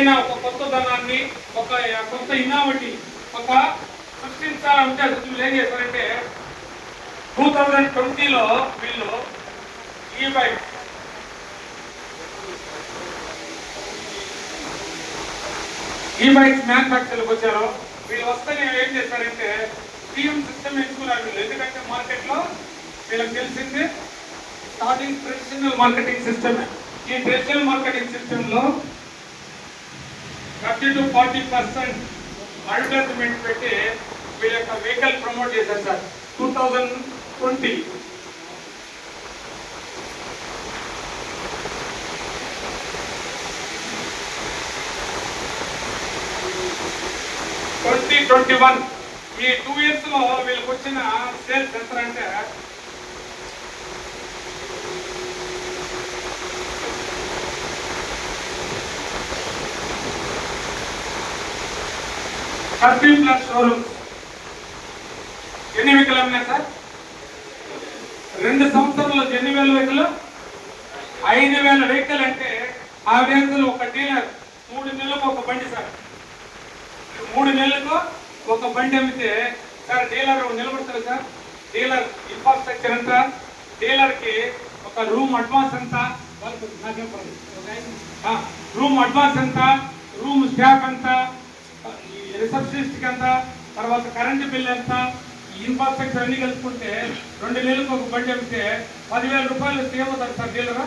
ఏదైనా ఒక కొత్తదనాన్ని, ఒక కొత్త ఇన్నోవేటివ్ ఒక సృష్టించాలంటే వీళ్ళు ఏం చేశారంటే 2020లో వీళ్ళు ఈ బైక్స్ మ్యానుఫ్యాక్చర్లకు వచ్చారు. వీళ్ళు వస్తే నేను ఏం చేశారంటే టీఎం సిస్టమ్ ఎంచుకున్నారు వీళ్ళు. ఎందుకంటే మార్కెట్లో వీళ్ళకి తెలిసింది స్టార్టింగ్ ట్రెడిషనల్ మార్కెటింగ్ సిస్టమ్. ఈ ట్రెడిషనల్ మార్కెటింగ్ సిస్టంలో 30 to 40% అడ్వర్టైజ్మెంట్ పెట్టి వీళ్ళ యొక్క వెహికల్ ప్రమోట్ చేశారు సార్ 2020. ఈ 2 years లో వీళ్ళకి వచ్చిన సేల్స్ ఎంత అంటే 30+ షోరూమ్స్. ఎన్ని వెహికల్ అమ్మినాయి సార్? 2 సంవత్సరాల్లో ఎన్ని వేల వెహికల్? 5,000 వెహికల్. అంటే ఆ వేసులు ఒక డీలర్ 3 నెలలకు ఒక బండి సార్. 3 నెలలకు ఒక బండి అమ్మితే సార్ డీలర్ నిలబడతారు సార్. డీలర్ ఇన్ఫ్రాస్ట్రక్చర్ ఎంత, డీలర్కి ఒక రూమ్ అడ్వాన్స్ ఎంత, రూమ్ అడ్వాన్స్ ఎంత, రూమ్ స్టాఫ్ ఎంత, రిసెప్షనిస్ట్ ఎంత, తర్వాత కరెంటు బిల్ ఎంత, ఇన్ఫ్రాస్ట్రక్చర్ అన్ని కలుపుకుంటే 2 నెలలకు ఒక బండి అమ్మితే 10,000 రూపాయలు వస్తే ఏమవుతారు సార్ డీలరా?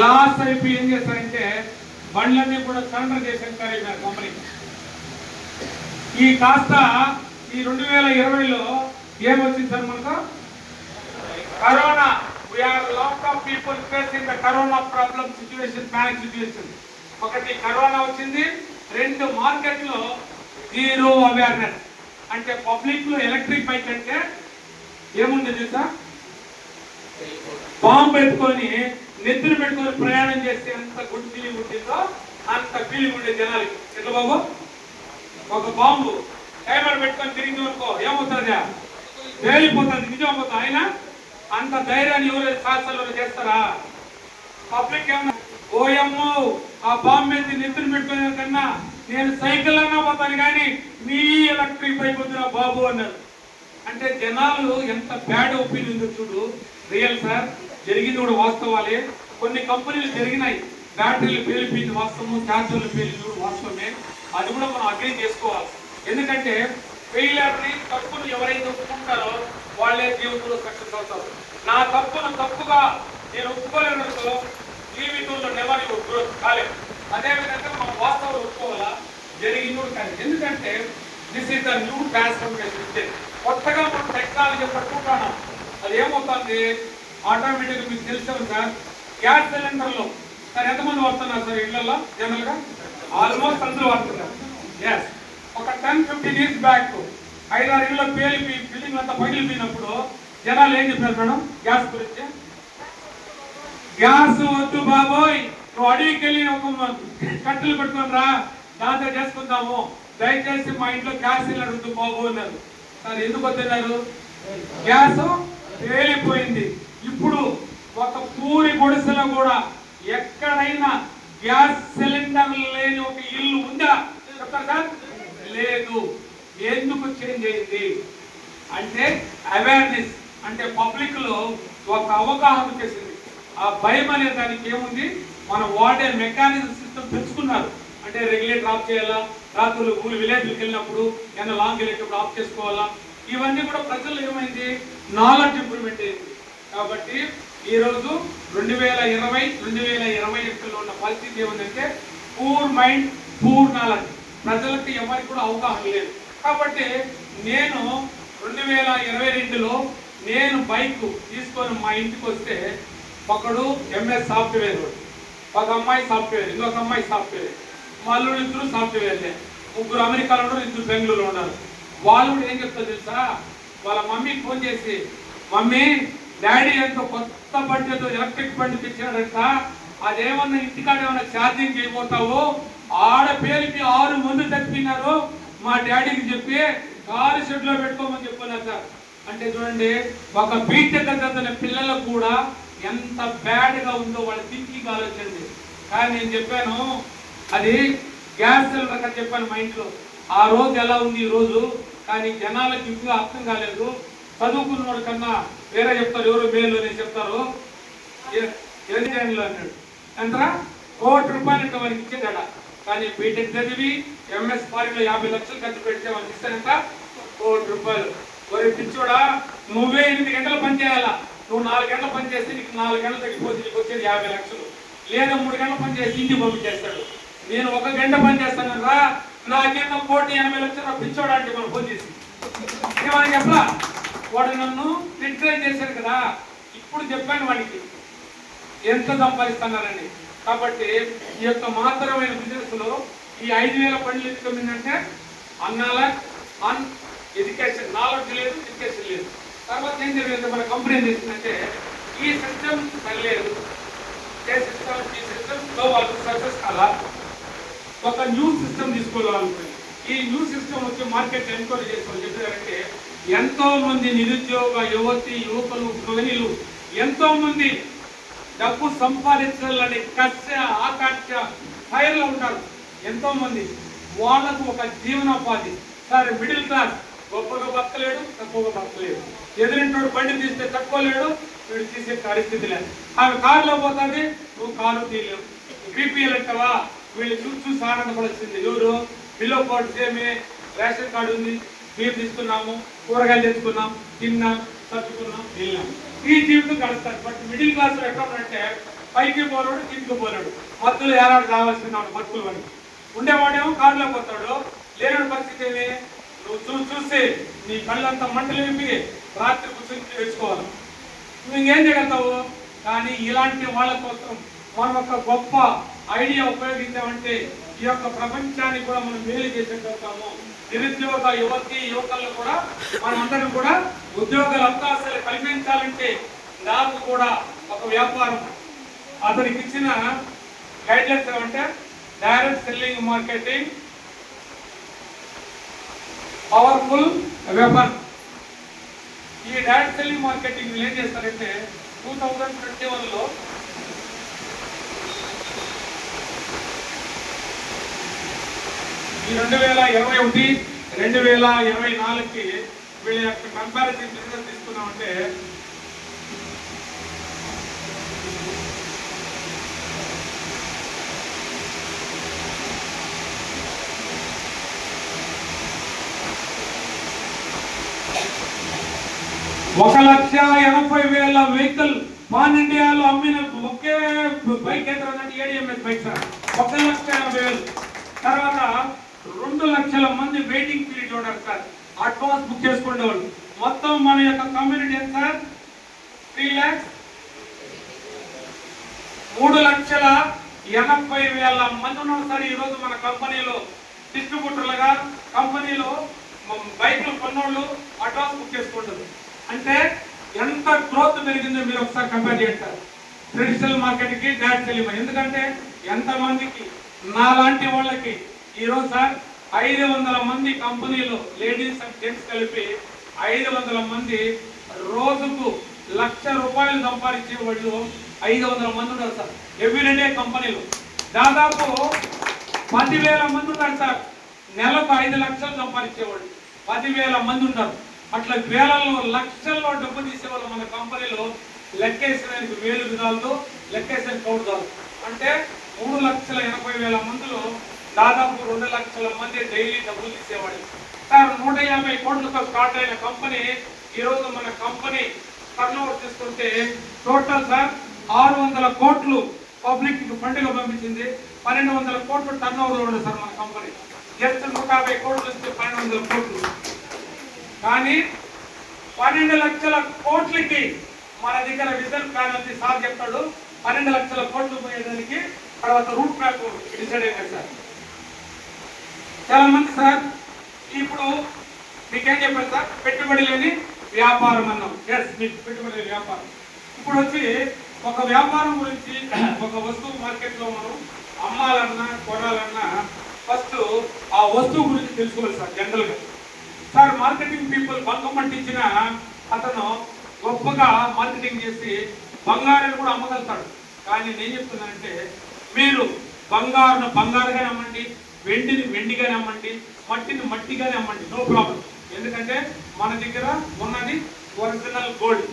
లాస్ అయిపోయి ఏం చేస్తారంటే బండ్లన్నీ కూడా సరెండర్ చేసేస్తారు కంపెనీ. ఈ కాస్త ఈ 2020లో ఏమొచ్చింది సార్ మనకు? Corona. We are lot of people facing the corona problem situation, panic situation. ఒకటి కరోనా వచ్చింది, 2 మార్కెట్లో జీరో అవేర్నెస్. అంటే పబ్లిక్ లో ఎలక్ట్రిక్ బైక్ అంటే ఏముండేది సార్? బాంబు పెట్టుకొని నెత్తులు పెట్టుకొని ప్రయాణం చేస్తే ఎంత గుడ్ ఫీలింగ్ ఉంటుందో అంత ఫీలింగ్ ఉండేది జనాలకి. ఎట్లా బాబు? ఒక బాంబు టైమర్ పెట్టుకొని తిరిగి అనుకో ఏమవుతుంది? పేలిపోతుంది. నిజం అవుతుంది. ఆయన అంత ధైర్యాన్ని ఎవరు శాస్త్రాలు చేస్తారా? పబ్లిక్ ఏమన్నా ఓయమ్మో ఆ బాంబు మీద నెత్తులు పెట్టుకునే కన్నా నేను సైకిల్ అన్నా పోతాను కానీ నీ ఎలక్ట్రిక్ బైక్ వద్దురా బాబు అన్నారు. అంటే జనాలు ఎంత బ్యాడ్ ఒపీనియన్ ఉందో చూడు. రియల్ సార్, జరిగింది కూడా వాస్తవాలే. కొన్ని కంపెనీలు జరిగినాయి, బ్యాటరీలు పేలిపోయింది వాస్తవం, ఛార్జర్లు పేలింది కూడా వాస్తవమే. అది కూడా మనం అగ్రీ చేసుకోవాలి. ఎందుకంటే ఫెయిలర్ని, తప్పును ఎవరైతే ఒప్పుకుంటారో వాళ్ళే జీవితంలో సక్సెస్ అవుతారు. నా తప్పును తప్పుగా నేను ఒప్పుకోలేనుకో జీవితంలో నెవర్ గ్రోత్ కాలేదు. అదేవిధంగా మనం వాస్తవాలు ఒప్పుకోవాలా, జరిగింది కూడా కాదు. ఎందుకంటే this is the new transformation. కొత్తగా మనం టెక్నాలజీ పట్టుకుంటున్నాం. అది ఏమవుతుంది ఆటోమేటిక్గా మీకు తెలుసు సార్. గ్యాస్ సిలిండర్లో సార్ ఎంతమంది వాడుతున్నారు సార్ ఇళ్లలో? జనరల్గా ఆల్మోస్ట్ అందరూ వాడుతున్నారు. గ్యాస్ ఒక 10-15 years బ్యాక్ 5-6 ఇళ్ళలో పేలిపోయి బిల్డింగ్ అంతా పగిలిపోయినప్పుడు జనాలు ఏం చెప్పారు మేడం గ్యాస్ గురించి? గ్యాస్ వద్దు బాబోయ్, నువ్వు అడవికి వెళ్ళి ఒక కట్టెలు పెట్టుకుని రా, దాంతో చేసుకుందాము, దయచేసి మా ఇంట్లో గ్యాస్ సిలిండర్ వద్దు బాబు అన్నారు. సార్ ఎందుకు వద్దన్నారు? గ్యాస్ పేలిపోయింది. ఇప్పుడు ఒక పూరి గుడిసెలో కూడా ఎక్కడైనా గ్యాస్ సిలిండర్ లేని ఒక ఇల్లు ఉందా చెప్తారు సార్? లేదు. ఎందుకు చేంజ్ అయింది అంటే అవేర్నెస్. అంటే పబ్లిక్ లో ఒక అవగాహన వచ్చేసింది. ఆ భయం అనే దానికి ఏముంది, మనం వాడే మెకానిజం సిస్టమ్ తెచ్చుకున్నారు. అంటే రెగ్యులేటర్ ఆఫ్ చేయాలా, రాత్రులు విలేజ్కి వెళ్ళినప్పుడు ఏమైనా లాంగ్ వెళ్ళేటప్పుడు ఆఫ్ చేసుకోవాలా, ఇవన్నీ కూడా ప్రజల్లో ఏమైంది, నాలెడ్జ్ ఇంప్రూవ్మెంట్ అయింది. కాబట్టి ఈరోజు 2020-2021లో ఉన్న పరిస్థితి ఏముందంటే పూర్ మైండ్ పూర్ నాలెడ్జ్. ప్రజలకి ఎవరికి కూడా అవగాహన లేదు. కాబట్టి నేను 2022లో నేను బైక్ తీసుకొని మా ఇంటికి వస్తే ఒకడు ఎంఎస్ సాఫ్ట్వేర్, ఒక అమ్మాయి సాఫ్ట్వేర్, ఇంకొక అమ్మాయి సాఫ్ట్వేర్, మా అల్లుడు ఇద్దరు సాఫ్ట్వేర్లే, 3 అమెరికాలో ఉన్నారు, 2 బెంగళూరులో ఉన్నారు. వాళ్ళు ఏం చెప్తారు తెలుసా? వాళ్ళ మమ్మీకి ఫోన్ చేసి, మమ్మీ డాడీ ఎంతో కొత్త బండితో ఎలక్ట్రిక్ బండి తెచ్చాడంట, అదేమన్నా ఇంటికాడ ఏమన్నా ఛార్జింగ్ చేయబోతావు, ఆడ పేరుకి 6 మంది తప్పినారు, మా డాడీకి చెప్పి కారు షెడ్లో పెట్టుకోమని చెప్పున్నారు సార్. అంటే చూడండి, ఒక బీటెక్ చదివిన పిల్లలకు కూడా ఎంత బ్యాడ్గా ఉందో వాళ్ళ థింకింగ్ ఆలోచన. కానీ నేను చెప్పాను అది గ్యాస్ సిలిండర్ అని చెప్పాను మా ఇంట్లో. ఆ రోజు ఎలా ఉంది ఈ రోజు, కానీ జనాలకు ఇంకా అర్థం కాలేదు. చదువుకున్నవాడు కన్నా వేరే చెప్తారు, ఎవరు మేలు అని చెప్తారు. అన్నాడు ఎంతరా ₹1 కోటి వారికి ఇచ్చేదాడ. కానీ బీటెక్ చదివి ఎంఎస్ ఫారిన్లో 50 లక్షలు ఖర్చు పెడితే వాళ్ళకి ఇస్తానంట ₹1 కోటి. మరి పిచ్చోడా, నువ్వే 8 గంటలు పని చేయాలా, నువ్వు 4 గంటలు పని చేస్తే నీకు 4 గంటలు తగ్గిపోతే నీకు వచ్చేది 50 లక్షలు. లేదా 3 గంటలు పని చేసి ఇంటికి పంపించేస్తాడు. నేను 1 గంట పని చేస్తాను రా, నాకేమో ₹1,80 లక్షలు పిచ్చోడా అంటే మనం ఫోన్ చేసి ఏమని చెప్పలా. వాడు నన్ను రిట్రైన్ చేశాడు కదా. ఇప్పుడు చెప్పాను వాడికి ఎంత సంపాదిస్తున్నారని. కాబట్టి ఈ యొక్క మహత్తరమైన బిజినెస్ లో ఈ 5,000 పనులు ఎందుకంటే అన్ ఎడ్యుకేషన్, నాలెడ్జ్ లేదు, ఎడ్యుకేషన్ లేదు. తర్వాత ఏం జరిగింది, మన కంపెనీ ఏం చేసిందంటే ఈ సిస్టమ్ సరిలేదు, ఈ సిస్టమ్లో వాళ్ళు సక్సెస్ కాదా, ఒక న్యూ సిస్టమ్ తీసుకోవాలనుకుంది. ఈ న్యూ సిస్టమ్ వచ్చి మార్కెట్ ఎన్క్వైరీ చేసుకోవాలి. చెప్పారంటే ఎంతో మంది నిరుద్యోగ యువతి యువకులు గృహిణులు ఎంతో మంది డబ్బు సంపాదించాలని కక్ష ఆకాంక్ష ఫైర్లో ఉంటారు. ఎంతో మంది వాళ్ళకు ఒక జీవనోపాధి. సరే మిడిల్ క్లాస్ గొప్పగా బతకలేడు, తక్కువగా బతకలేడు. ఎదురింటోడు బండి తీస్తే తక్కువలేడు, వీడు తీసే పరిస్థితి లేదు. ఆమె కారులో పోతుంది, నువ్వు కారు తీయలేవు. బీపీఎల్ అంటావా, వీళ్ళు చూసి ఆనందపడాల్సింది. ఎవరు బిలో పాయింట్స్ ఏమి రేషన్ కార్డు ఉంది, బియ్యం తీసుకున్నాము, కూరగాయలు తెచ్చుకున్నాం, తిన్నాం, చదువుకున్నాం, వెళ్ళాం, ఈ జీవితం గడుస్తారు. బట్ మిడిల్ క్లాస్ ఎక్కడ అంటే పైకి పోలేడు, కిందికి పోలేడు, మధ్యలో ఏలాడు కావాల్సిన బతుకులు అని ఉండేవాడేమో కారులో పోతాడు. లేని పరిస్థితి ఏమి, నువ్వు చూసి నీ కళ్ళంతా మంటలు వేపి రాత్రి కూర్చొని తెచ్చుకోవాలి. నువ్వు ఇంకేం చేయగలుగుతావు. కానీ ఇలాంటి వాళ్ళ కోసం మనం ఒక గొప్ప ఐడియా ఉపయోగించామంటే ఈ యొక్క ప్రపంచాన్ని కూడా మనం మేలు చేసేగలుగుతాము. నిరుద్యోగ యువతి యువకులను కూడా మనందరం కూడా ఉద్యోగాల అవకాశాలు కల్పించాలంటే నాకు కూడా ఒక వ్యాపారం అతనికి ఇచ్చిన గైడ్లైన్స్ ఏమంటే డైరెక్ట్ సెల్లింగ్ మార్కెటింగ్, పవర్ఫుల్ వ్యాపారం. ఈ డైరెక్ట్ సెల్లింగ్ మార్కెటింగ్ ఏం చేస్తారంటే 2021లో ఈ 2021, 2024కి వీళ్ళ యొక్క కంపారిటివ్ బిజినెస్ తీసుకున్నామంటే $1,80,000 వెహికల్ పాన్ ఇండియాలో అమ్మిన ఒకే బైక్ ఏంటంటే ADMS బైక్ సార్. 1,80,000. తర్వాత 2 లక్షల మంది వెయిటింగ్ పీరియడ్ ఉన్నారు సార్, అడ్వాన్స్ బుక్ చేసుకునే వాళ్ళు. మొత్తం మన యొక్క కమ్యూనిటీ ఎంత సార్, 3,80,000 మంది ఉన్నారు సార్. ఈరోజు మన కంపెనీలో డిస్ట్రిబ్యూటర్లుగా కంపెనీలో బైక్లు కొన్నోళ్ళు అడ్వాన్స్ బుక్ చేసుకుంటారు. అంటే ఎంత గ్రోత్ పెరిగిందో మీరు ఒకసారి కంపేర్ చేయండి సార్ ట్రెడిషనల్ మార్కెట్కి డైరెక్ట్ సెల్లింగ్. ఎందుకంటే ఎంతమందికి నాలాంటి వాళ్ళకి ఈరోజు సార్ 500 మంది కంపెనీలో లేడీస్ అండ్ జెంట్స్ కలిపి 500 మంది రోజుకు ₹1,00,000 సంపాదించే వాళ్ళు 500 మంది ఉన్నారు సార్. ఎవ్రీడే కంపెనీలో దాదాపు 10,000 మంది ఉన్నారు సార్. నెలకు 5 లక్షలు సంపాదించేవాళ్ళు 10,000 మంది ఉంటారు. అట్లా వేలలో లక్షల్లో డబ్బు తీసేవాళ్ళు మన కంపెనీలో లెక్కేసడానికి 1,000 విధాలు, లెక్కేసడానికి 100 విధాలు. అంటే 3,80,000 మందిలో దాదాపు 2 లక్షల మంది డైలీ డబ్బులు తీసేవాడు సార్. 150 కోట్లతో స్టార్ట్ అయిన కంపెనీ ఈరోజు మన కంపెనీ టర్నోవర్ తీసుకుంటే టోటల్ సార్ 600 కోట్లు పబ్లిక్ ఫండ్గా పంపించింది. 1,200 కోట్లు టర్నోవర్ ఉంది సార్ మన కంపెనీ. జస్ట్ 150 కోట్లు ఇస్తే 1,200 కోట్లు. కానీ 12 లక్షల కోట్లకి మన దగ్గర విజన్ ప్లాన్ ఉంది సార్ చెప్తాడు. 12 లక్షల కోట్లు పోయేదానికి తర్వాత రూట్ మ్యాప్ డిసైడ్ అయ్యారు సార్. చాలా మంది సార్ ఇప్పుడు మీకేం చెప్పారు సార్, పెట్టుబడి లేని వ్యాపారం అన్నాం. ఎస్, మీకు పెట్టుబడి లేని వ్యాపారం. ఇప్పుడు వచ్చి ఒక వ్యాపారం గురించి ఒక వస్తువు మార్కెట్లో మనం అమ్మాలన్నా కొనాలన్నా ఫస్ట్ ఆ వస్తువు గురించి తెలుసుకోవాలి సార్. జనరల్గా సార్ మార్కెటింగ్ పీపుల్ బంకం పట్టించిన అతను గొప్పగా మార్కెటింగ్ చేసి బంగారాన్ని కూడా అమ్మగలుగుతాడు. కానీ నేను చెప్తున్నానంటే మీరు బంగారును బంగారుగానే అమ్మండి, వెండిని వెండిగానే అమ్మండి, మట్టిని మట్టిగానే అమ్మండి, నో ప్రాబ్లం. ఎందుకంటే మన దగ్గర ఉన్నది ఒరిజినల్ గోల్డ్.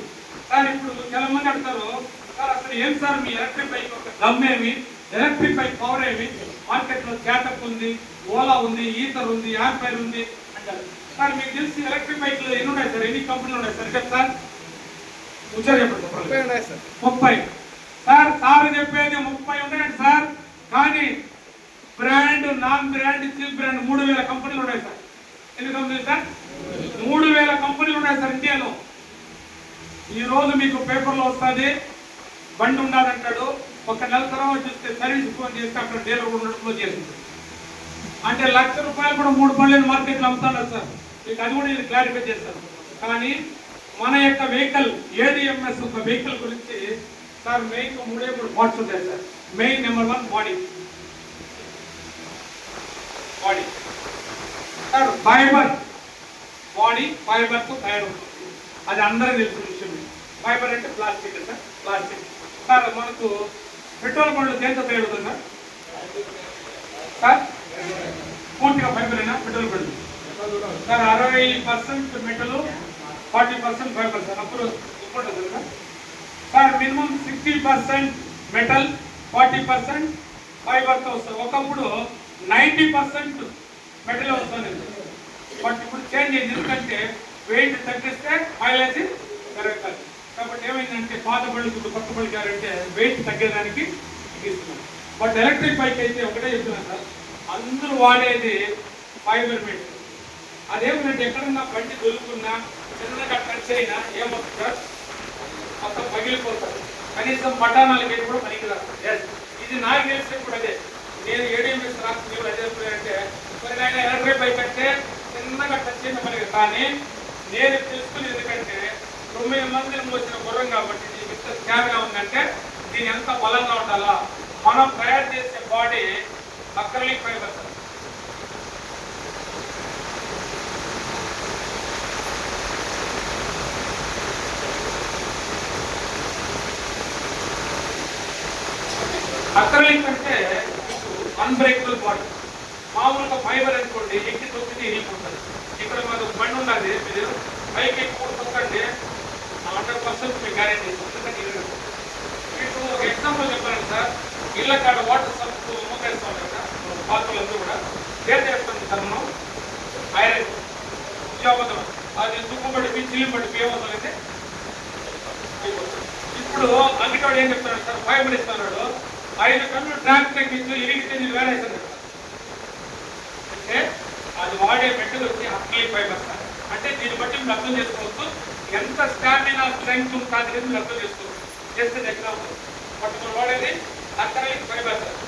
సార్ ఇప్పుడు చాలా మంది అంటారు, సార్ అసలు ఏం సార్ మీ ఎలక్ట్రిక్ బైక్ యొక్క దమ్మేమి, ఎలక్ట్రిక్ బైక్ పవర్ ఏమి, మార్కెట్లో చేతక్ ఉంది, ఓలా ఉంది, ఈథర్ ఉంది, యాంపైర్ ఉంది అంటారు. సార్ మీకు తెలిసి ఎలక్ట్రిక్ బైక్లు ఎన్ని ఉన్నాయి సార్, ఎన్ని కంపెనీలు ఉన్నాయి సార్ చెప్తారు? ఉచ్చారు చెప్పండి. 30. సార్ సార్ చెప్పేది 30 ఉన్నాయండి సార్. కానీ brand, non brand, cheap brand 3000 కంపెనీలు ఉన్నాయి సార్. ఎన్ని కంపెనీలు సార్? 3000 కంపెనీలు ఉన్నాయి సార్ ఇండియాలో. ఈ రోజు మీకు పేపర్లో వస్తుంది, బండి ఉండాలంటాడు, ఒక నెల తర్వాత చూస్తే సర్వీస్ ఫోన్ చేస్తే అక్కడ డీలర్ ఉన్నట్లు చేసింది. అంటే ₹1,00,000 కూడా 3 బండ్లను మార్కెట్లో అమ్ముతున్నారు సార్. మీకు అది కూడా నేను క్లారిఫై చేస్తాను. కానీ మన యొక్క వెహికల్ ADMS ఒక వెహికల్ గురించి సార్ మెయిన్ 3 పార్ట్స్ ఉంటాయి sir. Main number 1 body sir, fibre. Body ఫైబర్తో తయారవుతుంది, అది అందరికీ తెలిసిన విషయం. ఫైబర్ అంటే ప్లాస్టిక్ సార్, ప్లాస్టిక్. సార్ మనకు పెట్రోల్ బండ్లు దేంతో తయారవుతుంది సార్? పూర్తిగా ఫైబరేనా పెట్రోల్ బండ్లు సార్? 60% metal, 40% fibre sir. అప్పుడు ఉంటుంది సార్. సార్ మినిమం 60% మెటల్, 40% ఫైబర్తో వస్తుంది. ఒకప్పుడు 90% మెటల్ వస్తుంది, బట్ ఇప్పుడు చేంజ్ అయింది. ఎందుకంటే వెయిట్ తగ్గిస్తే మైలేజ్ పెరగాలి. కాబట్టి ఏమైందంటే పాత బళ్ళకి ఇప్పుడు కొత్త బళ్ళు కావాలంటే వెయిట్ తగ్గేదానికి ఇస్తున్నాం. బట్ ఎలక్ట్రిక్ బైక్ అయితే ఒకటే చెప్తున్నాను సార్, అందరూ వాడేది ఫైబర్ మెటల్. అదేమిటంటే ఎక్కడన్నా బండి దొరుకుతున్నా, చిన్నగా టచ్ అయినా ఏమవుతుంది సార్, మొత్తం పగిలిపోతారు. కనీసం పట్టణాలకి కూడా పనికిరాదు. ఇది నాకు తెలిసి కూడా అదే. నేను ADMS రాష్ట్రంలో అదే అంటే మరి ఆయన ఎలక్ట్రిక్ బైక్ అంటే చిన్నగా టచ్ అయిన పనికి. కానీ నేను తెలుసుకుని, ఎందుకంటే 9 మందిని వచ్చిన గుర్రం కాబట్టి దీనికి ఇంత స్కాన్గా ఉందంటే దీని ఎంత బలంగా ఉండాలా. మనం తయారు చేసే body acrylic fibre sir. Acrylic అంటే అన్బ్రేకబుల్ బాడీ. మామూలుగా ఫైబర్ అనుకోండి, ఎక్కి తొక్కితే ఇరిగిపోతుంది. ఇక్కడ మాకు బండి ఉన్నది, మీరు పైకి ఎక్కువ తొక్కండి 100% మీకు గ్యారెంటీ. మీకు ఒక ఎగ్జాంపుల్ చెప్పాను సార్. ఇళ్ళ కాడ వాటర్ సబ్బు మూకేస్తాం కదా పాత్రలందరూ కూడా, ఏం చేస్తాం సార్ మనం? ఐరన్ ఉద్యోగం అది దుక్కుబడి చిల్లిపడి ఏమవుతుంది అయితే. ఇప్పుడు అంగిటోడు ఏం చెప్తాడు సార్, ఫైబర్ ఇస్తున్నాడు, 5 టన్నులు ట్రాక్టర్ ఎక్కించు, ఇరిగితే నేను వేరేస్తాను అంటే అది వాడే మెటల్ వచ్చి అక్రిలిక్ ఫైబర్ సార్. అంటే దీన్ని బట్టి మీరు అర్థం చేసుకోవచ్చు ఎంత స్టామినా, స్ట్రెంగ్త్ ఉంటుంది, మీరు అర్థం చేసుకోవచ్చు. చేస్తే ఎగ్జాంపుల్ బట్ మనం వాడేది అక్రిలిక్ ఫైబర్ సార్.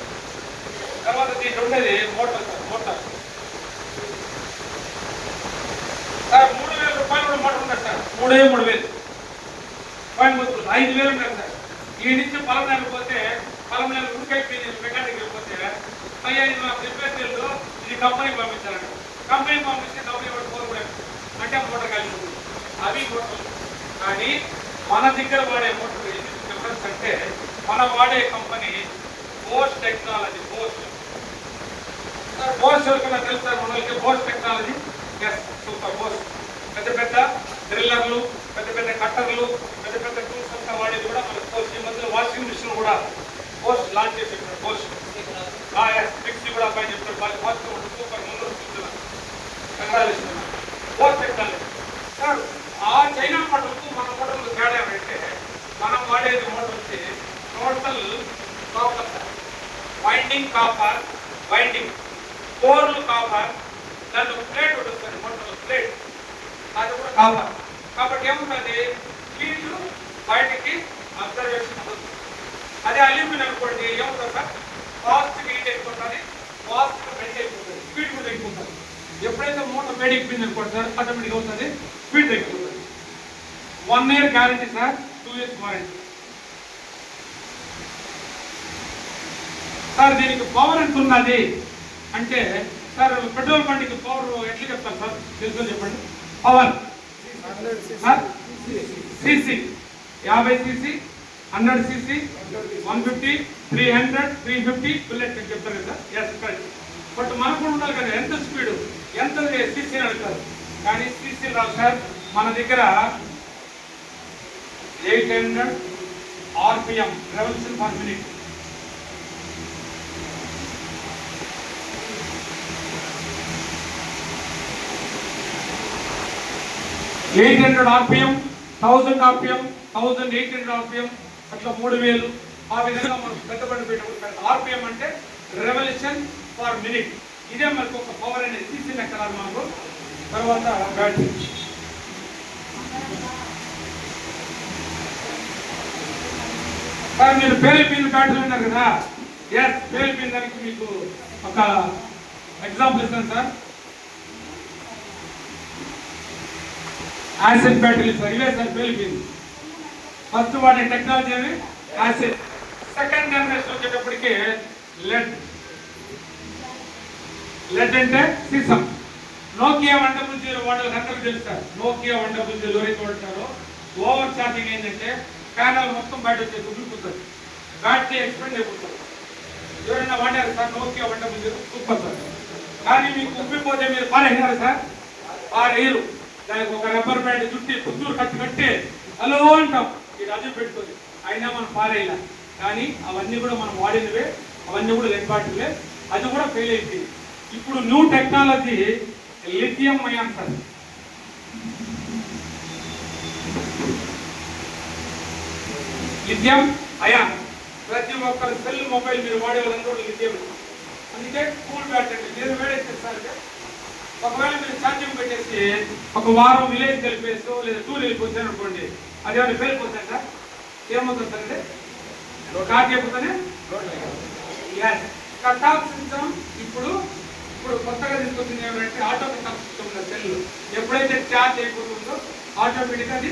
తర్వాత దీంట్లో ఉండేది మోటార్ సార్. మోటార్ సార్ ₹3,000 కూడా మోటార్ ఉంటుంది సార్. 3,000 కోయంబత్తూరు 5,000 ఉంటుంది సార్. ఈ నుంచి పొలం పోతే పొలం ఉరికైపోయింది, మెకానిక్ వెళ్ళిపోతే అయ్యా ఇది మాకు రిపేర్ చేయలేదు, ఇది కంపెనీకి పంపించాలండి. కంపెనీకి పంపిస్తే కంపెనీ వాడు ఫోన్ కూడా అంటే మోటార్ కలిసి అవి మోటార్లు. కానీ మన దగ్గర వాడే మోటార్ డిఫరెన్స్ అంటే మనం వాడే కంపెనీ బోస్ టెక్నాలజీ. బోస్ ఎవరికైనా తెలుసు మనకి Bosch technology? Yes, super. Bosch పెద్ద పెద్ద డ్రిల్లర్లు, పెద్ద పెద్ద కట్టర్లు, పెద్ద పెద్ద టూల్స్ అంతా వాడేది కూడా మనకు బోస్. ఈ మధ్యలో వాషింగ్ మిషన్ కూడా బోస్ లాంచ్ చేసి బోస్ మిక్సీ కూడా పైన చెప్తారు. వాళ్ళు ఫాస్ట్ సూపర్ ముందు చూస్తున్నారు. Bosch technology sir. ఆ చైనా మోటార్కు మన మోటార్లు తేడా ఏమంటే మనం వాడేది మోటార్ వచ్చి total copper sir. Winding copper, winding కోర్లు కాపర్, దాంట్లో ప్లేట్ ఉంటుంది సార్, మోటార్ ప్లేట్ అది కూడా కాపర్. కాబట్టి ఏముంటుంది, హీట్ బయటికి అబ్జర్వేషన్ ఉంటుంది. అదే అల్యూమినియం అనుకోండి ఏముంటుంది సార్, ఫాస్ట్గా హీట్ అయిపోతుంది, ఫాస్ట్గా బెండ్ అయిపోతుంది, స్పీడ్ కూడా తగ్గిపోతుంది. ఎప్పుడైతే మోటార్ వేడెక్కిపోయింది అనుకోండి సార్, ఆటోమేటిక్గా అవుతుంది, స్పీడ్ తగ్గిపోతుంది. 1 year guarantee sir, 2 years warranty sir. దీనికి పవర్ ఎంత ఉన్నది అంటే సార్, పెట్రోల్ బండికి పవర్ ఎట్లా చెప్తారు సార్, తెలుసు చెప్పండి. Power sir, cc 50 cc, 100 cc, 150, 300, 350 bullet అని చెప్తారు కదా. Yes correct. బట్ మనకు ఉండాలి కదా ఎంత స్పీడ్ ఎంత సీసీ అడుగుతారు, కానీ సీసీ రాదు సార్. మన దగ్గర 800 RPM revolution per minute. RPM, 1000 RPM, 1800 RPM, అట్లా 3000. ఆ విధంగా మనం పెద్దబడి పెట్టినప్పుడు RPM అంటే రెవల్యూషన్ పర్ మినిట్. ఇదే మనకు ఒక పవర్ అనేది సీసీ లెక్కలు మనకు. తర్వాత బ్యాటరీ. సార్ మీరు పేలిపోయిన బ్యాటరీ ఉన్నారు కదా. ఎస్, పేలిపోయిన దానికి మీకు ఒక ఎగ్జాంపుల్ ఇస్తాను సార్. యాసిడ్ బ్యాటరీ సార్, ఇవే సార్ పేలిపోయింది. ఫస్ట్ వాడే టెక్నాలజీ అని యాసిడ్. సెకండ్ జనరేషన్ వచ్చేటప్పటికి లెడ్. లెడ్ అంటే సీసం. నోకియా 100 వాళ్ళకి అందరూ తెలుసు సార్. నోకియా 100 ఎవరైతే వాడతారో ఓవర్ ఛార్జింగ్ ఏంటంటే ప్యానల్ మొత్తం బయట వచ్చేసి ఉబ్బిపోతుంది, బ్యాటరీ ఎక్స్పెండ్ అయిపోతుంది. ఎవరైనా వాడారు సార్ నోకియా 100 సూపర్ సార్. కానీ మీకు ఉబ్బిపోతే మీరు పారేసినారు సార్, పారేయరు. దానికి ఒక రబ్బర్ బ్యాండ్ చుట్టి పుత్తూరు కట్టి హలో అంటాం, ఇది అదే పెట్టుకోండి, అయినా మనం పారేయాల. కానీ అవన్నీ కూడా మనం వాడినవే, అవన్నీ కూడా లెడ్ బాటిలే, అది కూడా ఫెయిల్ అయిపోయింది. ఇప్పుడు new technology lithium ion sir. Lithium ion ప్రతి ఒక్కరి సెల్ మొబైల్ మీరు వాడే వాళ్ళందరూ లిథియం. అందుకే కూల్ బ్యాటరీ మీరు వేడేస్తారు. ఒకవేళ మీరు ఛార్జింగ్ పెట్టేసి ఒక వారం విలేజ్ వెళ్ళిపోయేస్తూ లేదా టూర్ వెళ్ళిపోతాను అనుకోండి, అది ఏమైనా పేలిపోతాయి సార్. ఏమవుతుంది సార్ అంటే ఛార్జ్ అయిపోతానే. కట్ ఆఫ్ సిస్టమ్ ఇప్పుడు కొత్తగా తీసుకొచ్చింది ఏమంటే ఆటో కట్ ఆఫ్ సిస్టమ్ ఉంది సెల్. ఎప్పుడైతే ఛార్జ్ అయిపోతుందో ఆటోమేటిక్గా అది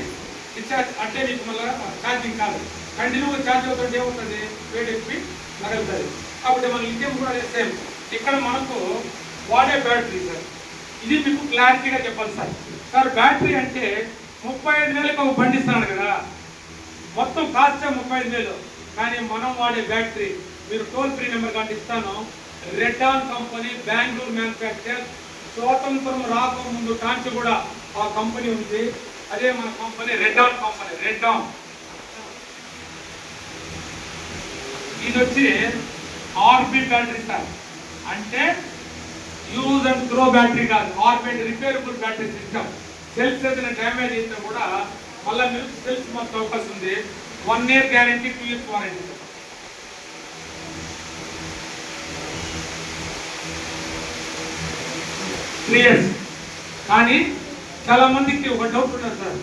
డిశ్చార్జ్ అంటే మీకు మళ్ళీ ఛార్జింగ్ కాదు, కంటిన్యూగా ఛార్జ్ అవుతుంటే ఏమవుతుంది, వేడెక్కి నగలుతుంది. కాబట్టి మన లిథియం కూడా సేమ్. ఇక్కడ మనకు వాడే బ్యాటరీ సార్, ఇది మీకు క్లారిటీగా చెప్పాలి సార్. సార్ బ్యాటరీ అంటే 35,000కి ఒక బండి ఇస్తున్నాడు కదా, మొత్తం కాస్ట్ 35,000. కానీ మనం వాడే బ్యాటరీ మీరు టోల్ ఫ్రీ నెంబర్ కానీ ఇస్తాను. రెడ్డాన్ కంపెనీ, బెంగళూరు మ్యానుఫ్యాక్చర్. స్వాతంత్రం రాకముందు కాంచి కూడా ఆ కంపెనీ ఉంది. అదే మన కంపెనీ రెడ్డాన్ కంపెనీ. రెడ్డాన్ ఇది వచ్చి ఆర్బీ బ్యాటరీ సార్. అంటే యూజ్ అండ్ త్రో బ్యాటరీ కాదు, orbit repairable battery system. Cells ఏదైనా డ్యామేజ్ అయితే కూడా మళ్ళీ మీరు సెల్స్ మాకు అవకాశం ఉంది. 1 year guarantee, 2 years warranty. 3 years. కానీ చాలా మందికి ఒక డౌట్ ఉన్నారు సార్,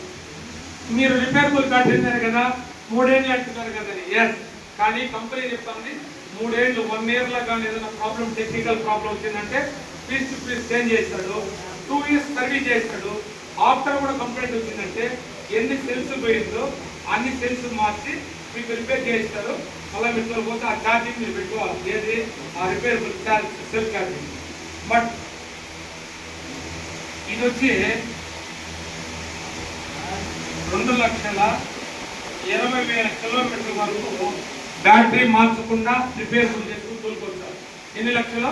మీరు రిపేరబుల్ బ్యాటరీ అన్నారు కదా, 3 ఏళ్ళు అంటున్నారు కదా. ఎస్, కానీ కంపెనీ చెప్తుంది 3 ఏళ్ళు, 1 year లో కానీ ఏదైనా ప్రాబ్లం, టెక్నికల్ ప్రాబ్లం వచ్చిందంటే పీస్ టు పీస్ చేంజ్ చేస్తాడు. 2 years సర్వీస్ చేస్తాడు. ఆఫ్టర్ కూడా కంప్లైంట్ వచ్చిందంటే ఎన్ని సెల్స్ పోయిందో అన్ని సెల్స్ మార్చి మీకు రిపేర్ చేయిస్తారు. మళ్ళీ మీరు పోతే ఆ ఛార్జింగ్ మీరు పెట్టుకోవాలి, ఏది ఆ రిపేరబుల్ సెల్ ఛార్జింగ్. బట్ ఇది వచ్చి 2,20,000 కిలోమీటర్ల వరకు బ్యాటరీ మార్చకుండా రిపేరబుల్ చేసుకుని తోలుకొస్తారు. ఎన్ని లక్షలు?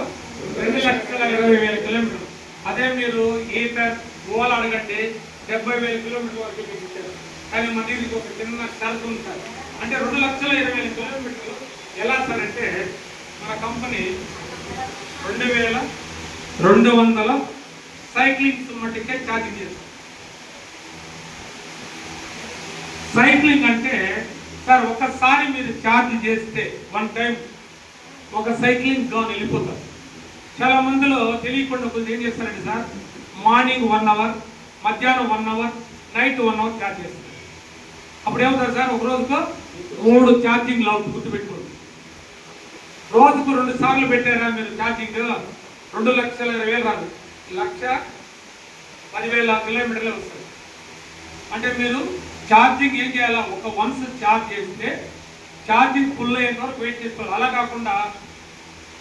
2,20,000 కిలోమీటర్లు. అదే మీరు ఈటర్ ఓలా అడగండి 70,000 కిలోమీటర్ల వరకు ఇచ్చారు. కానీ మన ఇది ఒక చిన్న షరతు ఉంది సార్. అంటే 2,20,000 కిలోమీటర్లు ఎలా సార్ అంటే మన కంపెనీ 2,200 సైక్లింగ్స్ మట్టుకే ఛార్జింగ్ చేస్తారు. సైక్లింగ్ అంటే సార్ ఒకసారి మీరు ఛార్జ్ చేస్తే 1 time ఒక సైక్లింగ్ గౌన్ వెళ్ళిపోతారు. చాలా మందిలో తెలియకుండా కొంచెం ఏం చేస్తారంటే సార్, మార్నింగ్ 1 hour, మధ్యాహ్నం 1 hour, నైట్ 1 hour ఛార్జ్ చేస్తారు. అప్పుడు ఏమవుతారు సార్, ఒక రోజుకు 3 ఛార్జింగ్ అవుట్. గుర్తుపెట్టుకోండి, రోజుకు 2 సార్లు పెట్టారా మీరు ఛార్జింగ్, 2,20,000 రాదు, 1,10,000 కిలోమీటర్లే వస్తుంది. అంటే మీరు ఛార్జింగ్ ఏం చేయాలా, ఒక వన్స్ ఛార్జ్ చేస్తే ఛార్జింగ్ ఫుల్ అయ్యేంత వరకు వెయిట్ చేసుకోవాలి. అలా కాకుండా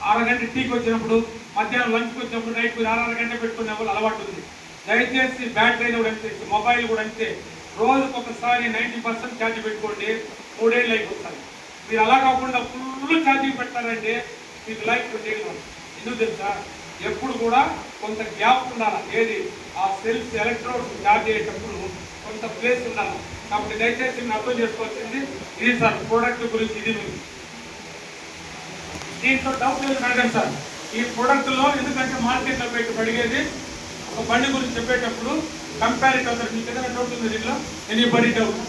6 గంటల టీకి వచ్చినప్పుడు, మధ్యాహ్నం లంచ్కి వచ్చినప్పుడు, నైట్ 6 గంటలు పెట్టుకునే వాళ్ళు అలవాటు ఉంది. దయచేసి బ్యాటరీ కూడా అంతే, మొబైల్ కూడా అంతే. రోజుకు ఒకసారి 90% ఛార్జ్ పెట్టుకోండి. 3 ఏళ్ళు అయిపోతాయి. మీరు అలా కాకుండా ఫుల్ ఛార్జింగ్ పెట్టారంటే మీకు లైఫ్ చేయగలం. ఎందుకు తెలుసా, ఎప్పుడు కూడా కొంత గ్యాప్ ఉండాలి. ఏది ఆ సెల్స్ ఎలక్ట్రోడ్స్ ఛార్జ్ అయ్యేటప్పుడు కొంత ప్లేస్ ఉండాలి. కాబట్టి దయచేసి మీరు అర్థం చేసుకోవాల్సింది ఇది సార్. ప్రోడక్ట్ గురించి ఇది ఉంది, దీంట్లో డౌట్ లేదు అడగండి సార్. ఈ ప్రోడక్ట్లో ఎందుకంటే మార్కెట్లో పెట్టి అడిగేది ఒక బండి గురించి చెప్పేటప్పుడు కంపారిటివ్ అవుతారు. మీకు ఏదైనా డౌట్ ఉంది దీంట్లో? ఎనీ బడి డౌట్?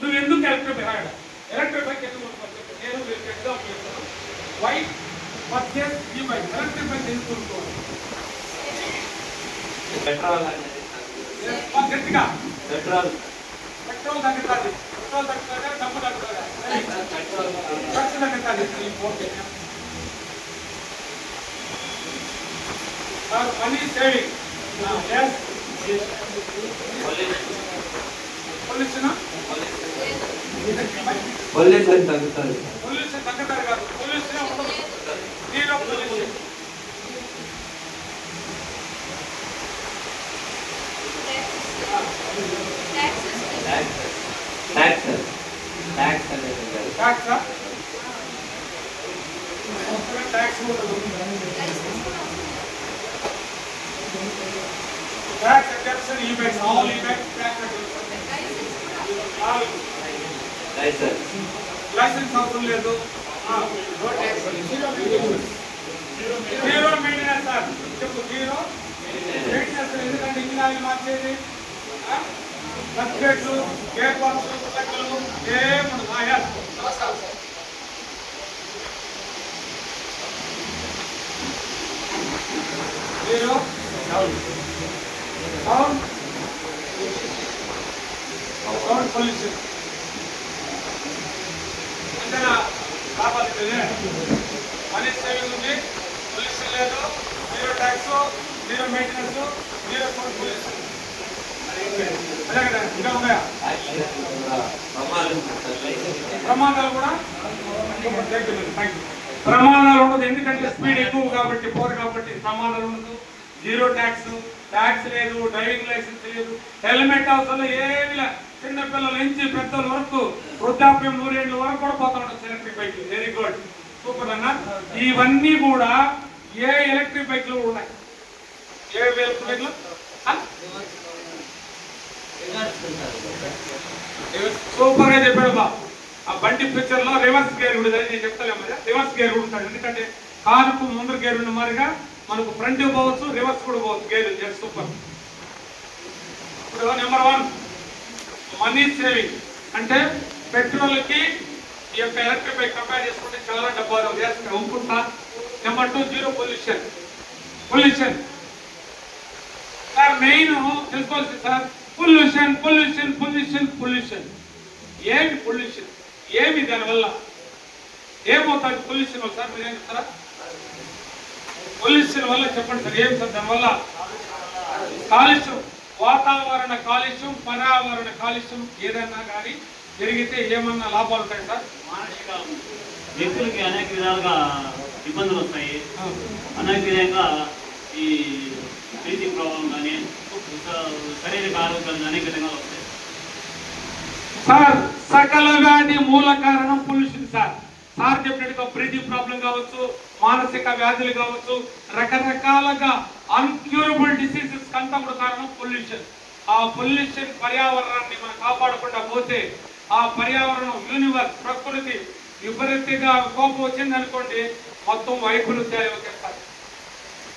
నువ్వు ఎందుకు ఎలక్ట్రిక్ బైక్ ఎందుకు నేను ఎగ్జాంపుల్ చెప్తాను. వై పర్చేస్ ఈ బైక్ ఎలక్ట్రిక్ బైక్ ఎందుకు కొనుక్కోవాలి? గట్టిగా పెట్రోల్ తగ్గుతుంది. పెట్రోల్ తగ్గుతుందా, డబ్బు తగ్గుతుందా? ఖర్చు తగ్గుతుంది. Okay sir, money saving. Pollution తగ్గుతుంది. పొల్యూషన్ తగ్గుతారు కాదు, పొల్యూషన్ ఉండదు. Zero pollution. లైసెన్స్ అవసరం లేదు. Zero maintenance sir. చెప్పు జీరో మెయింటెనెన్స్. ఎందుకంటే ఇంజిన్ ఆయిల్ మార్చేది, సర్టిఫికేట్లు, గేర్ బాక్స్, పుస్తకాలు ఏముండదు. Zero sound pollution. అంతేనా? కాపాడుతుంది. మనీ సేవింగ్ ఉంది, పొల్యూషన్ లేదు, zero tax, zero maintenance, zero sound pollution. అదే కదా. ఇంకా ఉన్నాయా ప్రమాదాలు కూడా? ప్రమాదాలు ఉండదు, ఎందుకంటే స్పీడ్ ఎక్కువ కాబట్టి, పోరు కాబట్టి ప్రమాదాలు ఉండదు. జీరో ట్యాక్స్, ట్యాక్స్ లేదు, డ్రైవింగ్ లైసెన్స్ లేదు, హెల్మెట్ అవసరం ఏమి లేదు. చిన్నపిల్లల నుంచి పెద్దల వరకు వృద్ధాప్యం 100 ఏళ్ళ వరకు కూడా పోతా ఉంటారు electric bike. Very good, super అన్న. ఇవన్నీ కూడా ఏ ఎలక్ట్రిక్ బైక్ లో ఉన్నాయి? ఏ ఎలక్ట్రిక్ బైక్ లో? సూపర్ గా చెప్పాడు బా. ఆ బండి పిక్చర్ లో రివర్స్ గేర్ ఉండదు. నేను చెప్తాను మరి, రివర్స్ గేర్ ఉంటాడు. ఎందుకంటే కారుకు ముందర గేర్ ఉన్న మాదిరిగా మనకు ఫ్రంట్ పోవచ్చు, రివర్స్ కూడా పోవచ్చు గేర్. సూపర్. ఇప్పుడు నెంబర్ 1 మనీ సేవింగ్. అంటే పెట్రోల్ కి ఈ యొక్క ఎలక్ట్రిక్ బైక్ కంపేర్ చేసుకుంటే చాలా డబ్బాలు ఒప్పుకుంటా. Number 2 zero pollution. Pollution sir main తెలుసుకోవాల్సింది sir. Pollution pollution pollution pollution. ఏమి పొల్యూషన్? ఏమి దానివల్ల ఏమవుతుంది పొల్యూషన్ వల్ల? సార్ మీరేం చెప్తారా? పొల్యూషన్ వల్ల చెప్పండి సార్. ఏం సార్ దానివల్ల? కాలుష్యం, వాతావరణ కాలుష్యం, పర్యావరణ కాలుష్యం ఏదన్నా కానీ జరిగితే ఏమన్నా లాభాలు ఉంటాయి సార్? మానసిక వ్యక్తులకి అనేక విధాలుగా ఇబ్బందులు వస్తాయి. అనేక విధంగా ఈ బ్రీతింగ్ ప్రాబ్లం కానీ శారీరక ఆరోగ్యాలు అనేక విధంగా వస్తాయి సార్. సకల వ్యాధి మూల కారణం పొల్యూషన్ సార్. సార్ చెప్పినట్టుగా బ్రీతింగ్ ప్రాబ్లం కావచ్చు, మానసిక వ్యాధులు కావచ్చు, రకరకాలుగా అన్క్యూరబుల్ డిసీజెస్ కంతా కూడా కారణం పొల్యూషన్. ఆ పొల్యూషన్ పర్యావరణాన్ని మనం కాపాడకుండా పోతే ఆ పర్యావరణం, యూనివర్స్, ప్రకృతి విపరీతంగా కోపం వచ్చింది అనుకోండి, మొత్తం వైఫల్యాలు వచ్చేస్తారు.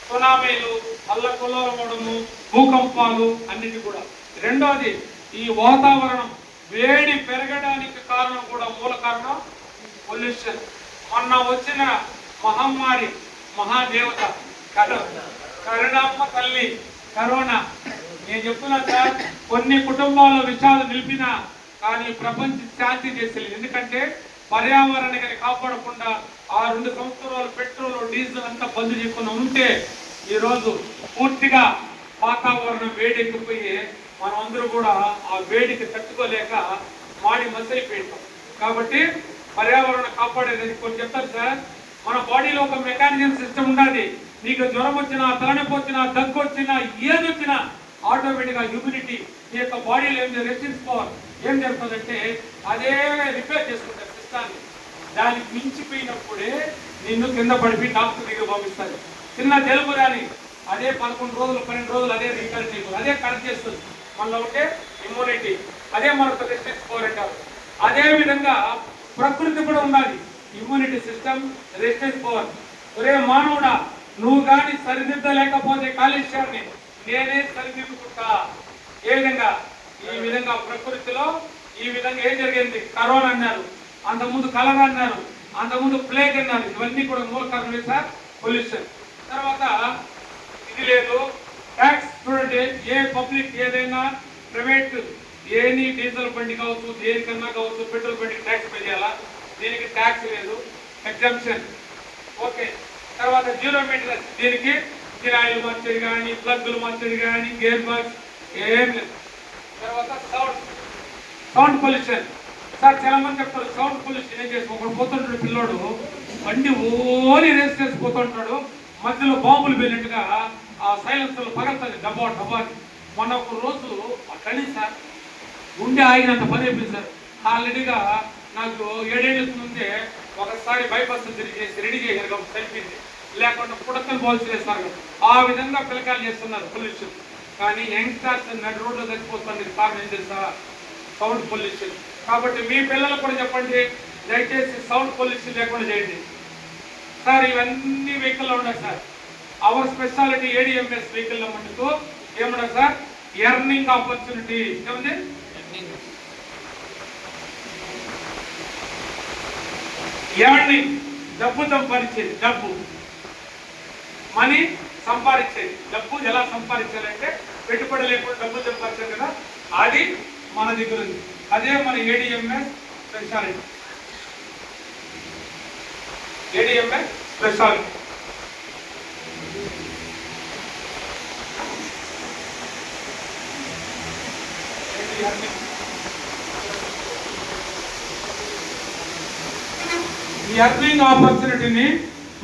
సునామీలు, అల్లకొల్లవడము, భూకంపాలు అన్నిటి కూడా. రెండోది ఈ వాతావరణం వేడి పెరగడానికి కారణం కూడా మూల కారణం పొల్యూషన్. మొన్న వచ్చిన మహమ్మారి, మహాదేవత కరుణమ్మ తల్లి కరోనా. నేను చెప్తున్నా సార్, కొన్ని కుటుంబాల విషయాలు నిలిపినా కానీ ప్రపంచ శాంతి చేసేది. ఎందుకంటే పర్యావరణాన్ని కాపాడకుండా ఆ 2 సంవత్సరాలు పెట్రోల్, డీజిల్ అంతా బంద్ చేయకుండా ఉంటే ఈరోజు పూర్తిగా వాతావరణం వేడెక్కిపోయి మనం అందరూ కూడా ఆ వేడికి తట్టుకోలేక మాడి మసలిపోయింటాం. కాబట్టి పర్యావరణం కాపాడేది కొన్ని చెప్తారు సార్. మన బాడీలో ఒక మెకానిజం సిస్టమ్ ఉండాలి. నీకు జ్వరం వచ్చినా, తలనొప్పి వచ్చినా, దగ్గు వచ్చినా, ఏది వచ్చినా ఆటోమేటిక్గా హ్యూమిడిటీ మీ యొక్క బాడీలో ఏం రెసిస్టెన్స్ పవర్ ఏం జరుగుతుందంటే అదే రిపేర్ చేసుకుంటారు సిస్టాన్ని. దానికి మించిపోయినప్పుడే నిన్ను కింద పడిపోయి డాక్టర్ దగ్గర పంపిస్తారు. చిన్న జలుబు రాని అదే 11 రోజులు 12 రోజులు అదే రికవర్ చేయదు, అదే కరెక్ట్ చేస్తుంది. మనలో ఉంటే ఇమ్యూనిటీ, అదే మనకు రెసిస్టెన్స్ పవర్ అంటారు. అదే విధంగా ప్రకృతి కూడా ఉండాలి, ఇమ్యూనిటీ సిస్టమ్, రెసిస్టెన్స్ పవర్. ఒరే మానవుడా, నువ్వు కానీ సరిదిద్దలేకపోతే కాలుష్యాన్ని నేనే సరిదిద్దుకుంటా. ఏ విధంగా? ఈ విధంగా ప్రకృతిలో ఈ విధంగా ఏం జరిగింది? కరోనా అన్నారు, అంతకుముందు కలరా అన్నారు, అంతకుముందు ప్లేగ్ అన్నారు. ఇవన్నీ కూడా మూల కారణమే సార్ పొల్యూషన్. తర్వాత ఇది లేదు ట్యాక్స్. చూడండి, ఏ పబ్లిక్ ఏదైనా ప్రైవేట్ ఏని డీజిల్ బండి కావచ్చు, దేనికన్నా కావచ్చు, పెట్రోల్ బండికి ట్యాక్స్ పే చేయాలా? దీనికి ట్యాక్స్ లేదు, ఎగ్జామ్షన్. ఓకే. తర్వాత జీరో మెయింటెనెన్స్, దీనికి కిరాయిలు మార్చేది కానీ, ప్లగ్గులు మార్చేది కానీ, గేర్ బాక్స్ ఏం లేదు. తర్వాత సౌండ్ పొల్యూషన్. సార్ చాలా మంది చెప్తారు సౌండ్ పొల్యూషన్ ఏం చేసి ఒకడు పోతుంటాడు, పిల్లోడు బండి ఓని రేస్ చేసి పోతుంటాడు, మధ్యలో బాంబులు వెళ్ళినట్టుగా ఆ సైలెన్సర్లు పగలుతుంది డబ్బా డబ్బా. మొన్న ఒక రోజు అక్కడి సార్ గుండె ఆగినంత పని అయిపోయింది సార్. ఆల్రెడీగా నాకు 7 ఏళ్ళ ముందే ఒకసారి బైపాస్ చేసి రెడీ చేశారు, సరిపోయింది. లేకుండా పుడకలు పోల్చలేదు సార్. ఆ విధంగా పిల్లకాయలు చేస్తున్నారు పొల్యూషన్. కానీ యంగ్స్టర్స్ నడి రోడ్లో చచ్చిపోతుంది. కారణం ఏం తెలుసా? Sound pollution. కాబట్టి మీ పిల్లలకు కూడా చెప్పండి, దయచేసి సౌండ్ పొల్యూషన్ లేకుండా చేయండి సార్. ఇవన్నీ వెహికల్లో ఉన్నాయి సార్. అవర్ స్పెషాలిటీ ఏడిఎంఎస్ వెహికల్లో మటుకు ఏమన్నా సార్, ఎర్నింగ్ ఆపర్చునిటీ ఏముంది? ఎర్నింగ్, డబ్బు సంపాదించేది, డబ్బు మనీ సంపాదించేది. డబ్బు ఎలా సంపాదించాలంటే పెట్టుబడి లేకుండా డబ్బు సంపాదించాలి కదా, అది మన దగ్గర ఉంది. అదే మన ఏడిఎంఎస్ స్పెషాలిటీ. ADMS speciality. ఈ ఎర్నింగ్ ఆపర్చునిటీని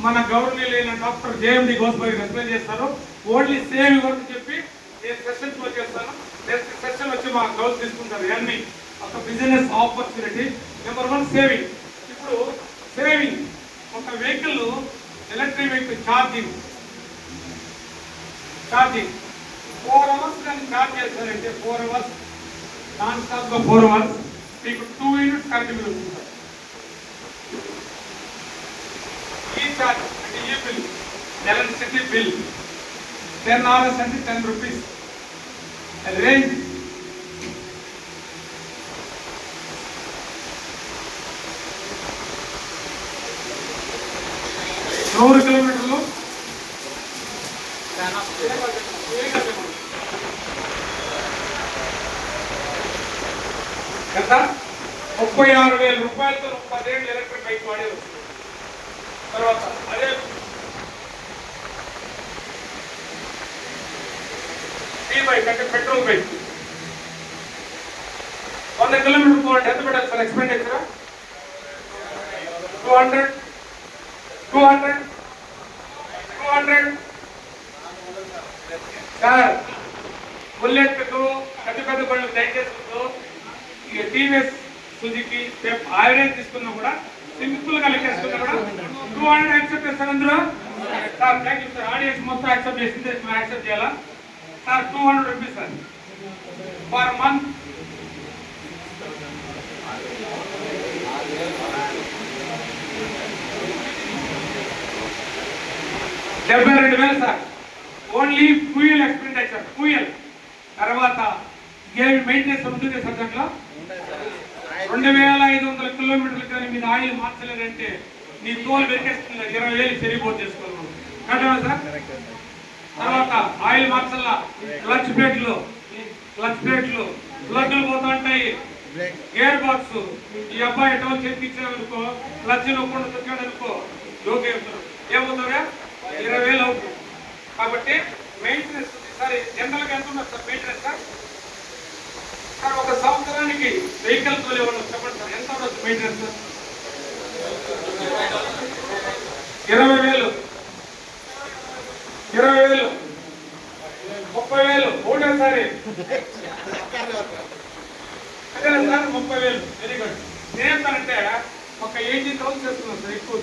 మన గవర్నీలైన డాక్టర్ జేఎండి గోస్బాయి ఎక్స్ప్లెయిన్ చేస్తారు. ఓన్లీ సేవింగ్ వరకు చెప్పి నేను సెషన్స్ లో చేస్తాను. నెక్స్ట్ సెషన్ వచ్చి మా గౌస్ తీసుకుంటారు. ఎర్నింగ్ ఒక బిజినెస్ ఆపర్చునిటీ. Number 1 saving. ఇప్పుడు సేవింగ్, ఒక vehicle electric vehicle charging 4 hours కానీ ఛార్జ్ చేస్తారంటే 4 అవర్స్ నాన్ స్టాప్ గా 4 అవర్స్ మీకు 2 యూనిట్స్ కరెంట్ బిల్ వస్తుంది. ఈ ఛార్జ్ అంటే ఈ బిల్, ఎలక్ట్రిసిటీ బిల్ 10 hours అంటే 10 రూపీస్. రేంజ్ 100 కిలోమీటర్లు. ఎంత? 36,000 రూపాయలతో 10 ఏళ్ళు ఎలక్ట్రిక్ బైక్ వాడే వస్తుంది. తర్వాత అదే ఈ బైక్ అంటే పెట్రోల్ బైక్ 100 కిలోమీటర్ పోవాలంటే ఎంత పెట్టాలి సార్ ఎక్స్పెండిచర్? 200 సార్. బుల్లెట్ పెద్ద పెద్ద బండ్లు దయచేసి ఇక టీవీఎస్ సుజుకి యావరేజ్ తీసుకున్నా కూడా సింపుల్ గా లెక్కేసుకున్నా కూడా 200 యాక్సెప్ట్ చేస్తారు అందరూ sir. Thank you sir. Audience మొత్తం యాక్సెప్ట్ చేసింది, మేము యాక్సెప్ట్ చేయాలా sir? 200 rupees sir per month. $72,000 sir. Only fuel expenditure, fuel. తర్వాత ఏమి మెయింటెనెన్స్ ఉంటుంది సార్ దాంట్లో? 2,500 కిలోమీటర్లు కానీ మీరు ఆయిల్ మార్చలేదంటే నీ తోలు వెరికేస్తుంది, 20,000 చెరిగిపోతే చేసుకోవాలి. కరెక్టా సార్? తర్వాత ఆయిల్ మార్చల్లా, క్లచ్ ప్లేట్లు ప్లగ్లు పోతా ఉంటాయి, గేర్ బాక్స్. ఈ అబ్బాయి ఎటో చెప్పించామనుకో, క్లచ్ నొక్కుండా తొక్కాడు అనుకో, జోకే ఏమవుతారా? 20,000 అవుతుంది. కాబట్టి మెయింటెనెన్స్ సరే. జనరల్గా ఎంత ఉన్నారు సార్ మెయింటెనెన్స్ సార్? ఒక సంవత్సరానికి వెహికల్ తోలే వాళ్ళు చెప్పండి సార్, ఎంత ఉండొచ్చు మెయింటెనెన్స్? 20,000, 30,000, ఒకటేసారి వస్తుంది ఎక్కువ.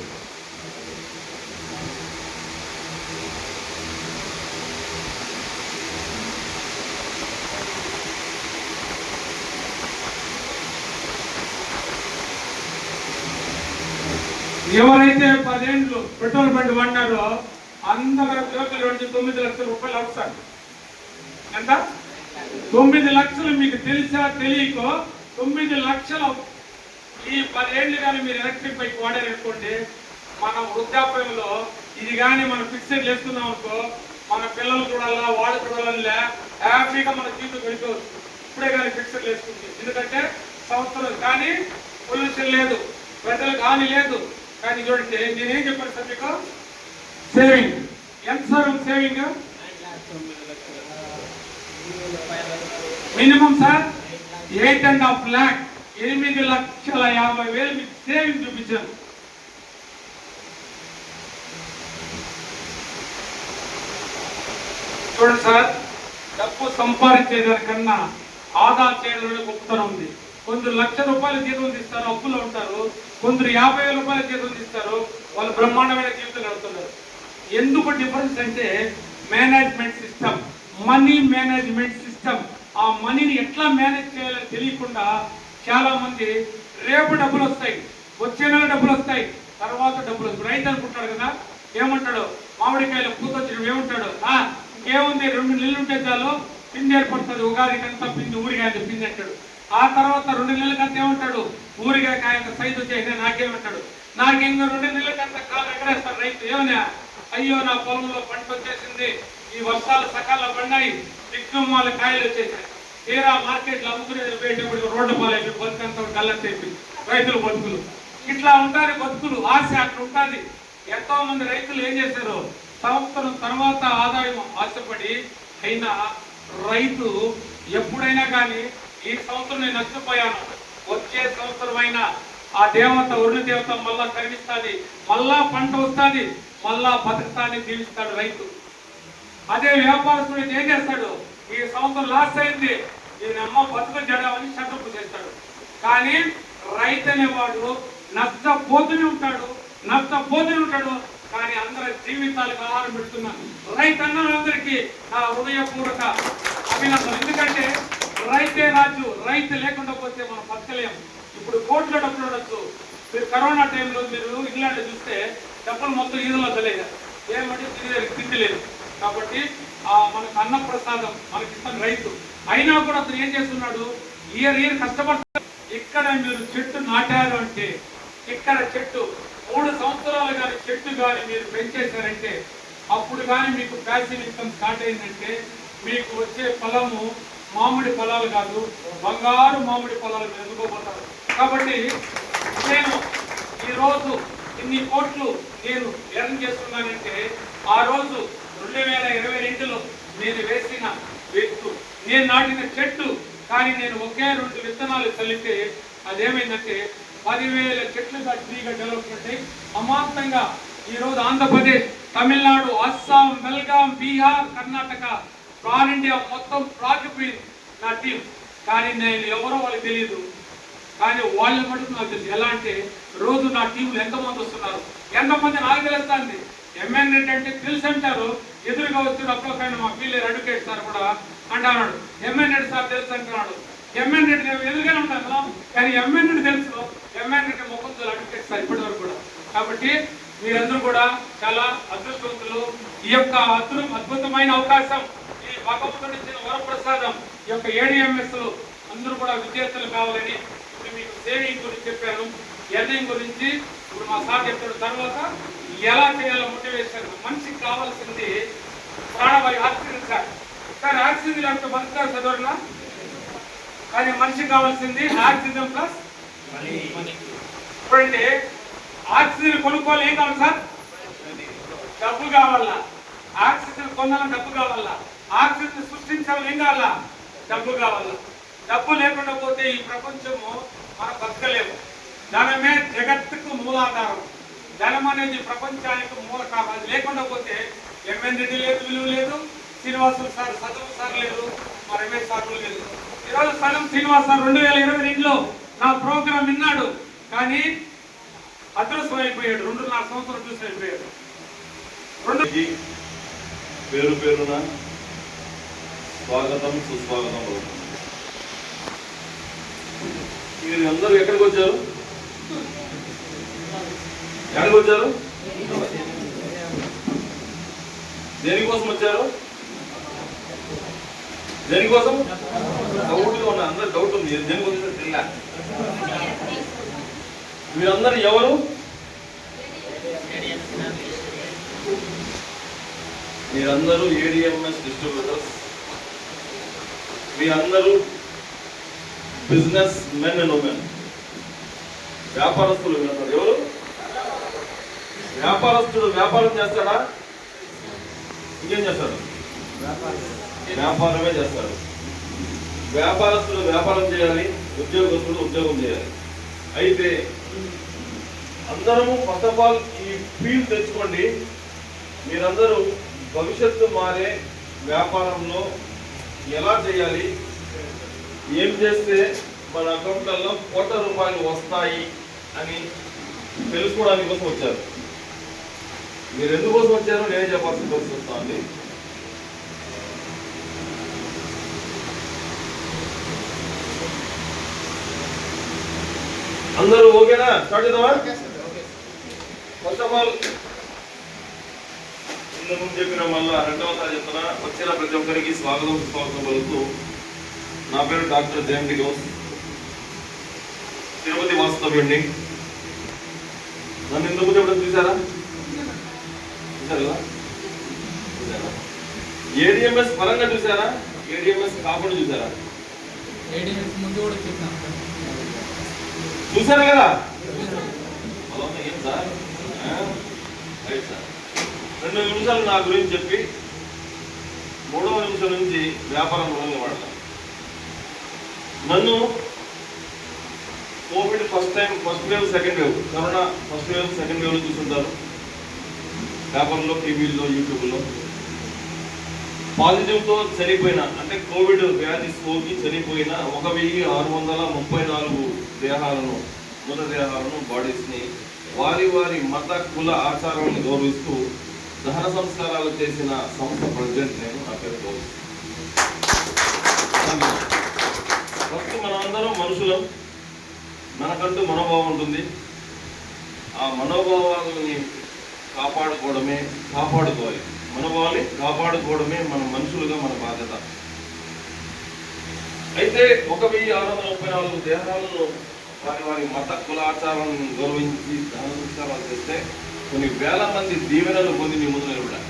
ఎవరైతే 10 ఏళ్ళు పెట్రోల్ బండి వాడినారో అందరూ జోకులు 9 లక్షల రూపాయలు అవుతారు. ఎంత? 9 లక్షలు. మీకు తెలిసా తెలియకో 9 లక్షలు. ఈ 10 ఏళ్ళు కానీ మీరు ఎలక్ట్రిక్ బైక్ వాడారనుకోండి, మన వృద్ధాప్యంలో ఇది కానీ మనం ఫిక్స్డ్ చేస్తున్నాం అనుకో, మన పిల్లలు చూడాలా వాళ్ళు చూడాలనిలే, హ్యాపీగా మన జీవితం గడిపవచ్చు. ఇప్పుడే కానీ ఫిక్స్డ్ వేసుకుంది. ఎందుకంటే సంవత్సరం కానీ పొల్యూషన్ లేదు, ప్రజలకు హాని లేదు. కానీ చూడండి, నేనేం చెప్పాను సార్ మీకు? సేవింగ్ ఎంత sir? Saving minimum sir 8.5 lakh, 8,50,000 మీకు సేవింగ్ చూపించాను. చూడండి సార్, డబ్బు సంపాదించేదానికన్నా ఆదా చేయడంలో గొప్పతనం ఉంది. కొందరు 1,00,000 రూపాయల జీతం తీస్తారు, అప్పులో ఉంటారు. కొందరు 50,000 రూపాయల జీతం తీస్తారు, వాళ్ళు బ్రహ్మాండమైన జీవితం గడుపుతున్నారు. ఎందుకు డిఫరెన్స్ అంటే management system, money management system. ఆ మనీని ఎట్లా మేనేజ్ చేయాలని తెలియకుండా చాలా మంది రేపు డబ్బులు వస్తాయి, వచ్చే నెల డబ్బులు వస్తాయి, తర్వాత డబ్బులు వస్తాయి. రైతు అనుకుంటాడు కదా, ఏమంటాడు? మామిడికాయలు పూత వచ్చినప్పుడు ఏమంటాడు? ఇంకేముంది, 2 నెలలు ఉంటే చాలు పిండి ఏర్పడుతుంది, ఉగాదికి అంతా పిండి ఊరికాయ పిండి అంటాడు. ఆ తర్వాత 2 నెలలకంతా ఏమంటాడు? ఊరికాయ కాయ సైజు వచ్చేసిన నాకేమంటాడు? నాకేందో 2 నెలలకంతా కాలు ఎగరేస్తాడు రైతు. ఏమన్నా? అయ్యో నా పొలంలో పంట వచ్చేసింది, ఈ వర్షాలు సకాలంలో పడినాయి, దిక్కుమాల కాయలు వచ్చేసాయి. తీరా మార్కెట్లో అమ్ముకునేది పోయేటప్పుడు రోడ్డు పాలైపోయి బతుకంతా గల్లంత అయిపోయింది రైతుల బతుకులు. ఇట్లా ఉంటారు బతుకులు, ఆశ అట్లా ఉంటుంది. ఎంతో మంది రైతులు ఏం చేశారు? సంవత్సరం తర్వాత ఆదాయం ఆశపడి అయినా రైతు ఎప్పుడైనా కానీ ఈ సంవత్సరం నేను నష్టపోయాను, వచ్చే సంవత్సరం అయినా ఆ దేవత వరుణ దేవత మళ్ళా కనిపిస్తుంది, మళ్ళా పంట వస్తుంది, మళ్ళా బతుకుతాన్ని దీవిస్తాడు రైతు. అదే వ్యాపారస్తుడు ఏం చేస్తాడు? ఈ సంవత్సరం లాస్ అయింది, దీని అమ్మ బతుకు జడమని షటప్ చేస్తాడు. కానీ రైతు అనేవాడు నష్టపోతూనే ఉంటాడు, నష్టపోతూనే ఉంటాడు. కానీ అందరి జీవితాలకు ఆహారం పెడుతున్నాను రైతన్నలందరికీ నా హృదయపూర్వక అభినందనలు. ఎందుకంటే రైతే రాజు, రైతు లేకుండా పోతే మనం బతకలేము. ఇప్పుడు కోట్ల డబ్బులు ఉండొచ్చు. మీరు కరోనా టైంలో మీరు ఇంగ్లాండ్ చూస్తే డబ్బులు మొత్తం ఈదులో తెలియదు, ఏమంటే తిండి లేదు. కాబట్టి మనకు అన్నప్రసాదం మనకి ఇస్తాను రైతు. అయినా కూడా అతను ఏం చేస్తున్నాడు? ఇయర్ కష్టపడతాడు. ఇక్కడ మీరు చెట్టు నాటారు అంటే, ఇక్కడ చెట్టు 3 సంవత్సరాలు కానీ చెట్టు కానీ మీరు పెంచేశారంటే, అప్పుడు కానీ మీకు ప్యాసివ్ ఇన్కమ్ స్టార్ట్ అయిందంటే మీకు వచ్చే ఫలము మామిడి ఫలాలు కాదు, బంగారు మామిడి ఫలాలు మీరు ఎదుర్కోబోతారు. కాబట్టి నేను ఈరోజు ఇన్ని కోట్లు నేను ఎర్న్ చేస్తున్నానంటే ఆ రోజు 2022లో నేను వేసిన విత్తు, నేను నాటిన చెట్టు. కానీ నేను ఒకే 2 విత్తనాలు చల్లితే అదేమైందంటే 10,000 చెట్లుగా ట్రీగా డెవలప్మెంట్ అయ్యి అమాంతంగా ఈరోజు ఆంధ్రప్రదేశ్, తమిళనాడు, అస్సాం, బెల్గాం, బీహార్, కర్ణాటక, పాన్ ఇండియా మొత్తం ప్రాజెక్ట్ నా టీం. కానీ నేను ఎవరో వాళ్ళకి తెలియదు, కానీ వాళ్ళ మటుకు నాకు తెలుసు. ఎలా అంటే రోజు నా టీంలో ఎంతమంది వస్తున్నారు, ఎంతమంది నాకు తెలుస్తుంది. ఎంఎన్ రెడ్డి అంటే తెలుసు అంటారు, ఎదురుగా వచ్చి అప్పులకైనా మా పిల్లలు అడ్వకేట్ సార్ కూడా అంటున్నాడు, ఎంఎన్ రెడ్డి సార్ తెలుసు అంటున్నాడు. ఎంఎన్ రెడ్డి ఎదురుగానే ఉంటాను, కానీ ఎంఎన్ రెడ్డి తెలుసు, ఎంఎన్ రెడ్డి ముఖంతో అడ్వకేట్ సార్ ఇప్పటి వరకు కూడా. కాబట్టి మీరందరూ కూడా చాలా అదృష్టవంతులు. ఈ యొక్క అద్భుతమైన అవకాశం, ఈ భగవంతుడు ఇచ్చిన వరప్రసాదం, ఈ యొక్క ఏడిఎంఎస్లు అందరూ కూడా విద్యార్థులు కావాలని ఇప్పుడు మీకు సేవింగ్ గురించి చెప్పాను, ఎర్నింగ్ గురించి ఇప్పుడు మా సార్ చెప్తాడు. తర్వాత ఎలా చేయాలో మోటివేషన్. మనిషికి కావాల్సింది ప్రాణవాయు, ఆక్సిజన్. సార్ ఆక్సిజన్ లేకపోతే బతుకుతారు చదవట్లా, కానీ మనిషికి కావాల్సింది ఆక్సిజన్ ప్లస్ చూడండి. ఆక్సిజన్ కొనుక్కోవాలి, ఏం కావాలి సార్? డబ్బు కావాలా? ఆక్సిజన్ కొనాలని డబ్బు కావాలా? ఆక్సిజన్ సృష్టించాలని ఏం కావాలా? డబ్బు కావాలా? డబ్బు లేకుండా పోతే ఈ ప్రపంచము మనం బతకలేము. ధనమే జగత్తుకు మూలాధారం. ధనం అనేది ప్రపంచానికి మూల కావాలి. లేకుండా పోతే ఎంఎన్ రెడ్డి లేదు, విలువ లేదు, శ్రీనివాసులు సార్ చదువు సార్ లేదు, మా రమేష్ సార్లు లేదు. ఈరోజు సలం శ్రీనివాస్ సార్ 2022లో నా ప్రోగ్రాం విన్నాడు, కానీ అదృశ్యం అయిపోయాడు. 2.5 సంవత్సరాలు చూసి అయిపోయాడు. పేరు పేరున స్వాగతం సుస్వాగతం పలుకుతున్నాను. మీరు అందరూ ఎక్కడికి వచ్చారు? ఎక్కడికి వచ్చారు? దేనికోసం వచ్చారు? దేనికోసం? డౌట్గా ఉన్నా, అందరు డౌట్ ఉంది. దేనికోసం తెల్ల మీరందరూ ఎవరు? మీరందరూ ఏడిఎంఎస్ డిస్ట్రిబ్యూటర్స్. మీరందరూ బిజినెస్ మెన్ అండ్ ఉమెన్, వ్యాపారస్తులు. మీరందరూ ఎవరు? వ్యాపారస్తుడు వ్యాపారం చేస్తాడా? ఇంకేం చేస్తాడు? వ్యాపారమే చేస్తాడు. వ్యాపారస్తుడు వ్యాపారం చేయాలి, ఉద్యోగస్తుడు ఉద్యోగం చేయాలి. అయితే అందరము ఫస్ట్ ఆఫ్ ఆల్ ఈ ఫీల్డ్ తెచ్చుకోండి. మీరందరూ భవిష్యత్తు మారే వ్యాపారంలో ఎలా చేయాలి, ఏం చేస్తే మన అకౌంట్లలో ₹1,00,00,000 వస్తాయి అని తెలుసుకోవడానికి కోసం వచ్చారు. మీరు ఎందుకోసం వచ్చారో నేనే చెప్పాల్సిన పరిస్థితి వస్తుంది. అందరూ ఓకేనా? స్టార్ట్ చేద్దామా? ఫస్ట్ ఆఫ్ ఆల్ ఇంతకుముందు చెప్పిన మళ్ళా రెండవసారి చెప్తున్నా, వచ్చిన ప్రతి ఒక్కరికి స్వాగతం సుస్వాగతం పలుకుతూ, నా పేరు డాక్టర్ జయంతి గౌస్, తిరుపతి వాస్తవ్యండి. నన్ను ఇంతకుముందు ఎప్పుడైనా చూసారా? చూసారు కదా? చూసారా? ఏడిఎంఎస్ పరంగా చూసారా? ఏడిఎంఎస్ కాకుండా చూసారా? చూసారు కదా? ఏం సార్? Right sir. 2 నిమిషాలు నా గురించి చెప్పి 3వ నిమిషం నుంచి వ్యాపారం మొదలు వాడతాను. నన్ను covid first wave, second wave, corona first wave, second వేవ్లో చూస్తుంటారు. పేపర్లో, టీవీల్లో, యూట్యూబ్లో. పాజిటివ్తో చనిపోయిన, అంటే కోవిడ్ వ్యాధి సోకి చనిపోయిన 1,634 దేహాలను, మృతదేహాలను, బాడీస్ని వారి వారి మత కుల ఆచారాలను గౌరవిస్తూ దహన సంస్కారాలు చేసిన సంస్థ ప్రెసిడెంట్ నేను. నా పేరు గౌస్. ఫస్ట్ మనమందరం మనుషులం, మనకంటూ మనోభావం ఉంటుంది. ఆ మనోభావాలని కాపాడుకోవాలి. మనోభావాన్ని కాపాడుకోవడమే మన మనుషులుగా మన బాధ్యత. అయితే 1,634 దేహాలను వారి వారి మత కులాచారాలను గౌరవించి దహన సంస్కారాలు చేస్తే కొన్ని వేల మంది దీవెనలు పొంది మీ ముందు నిలబడారు.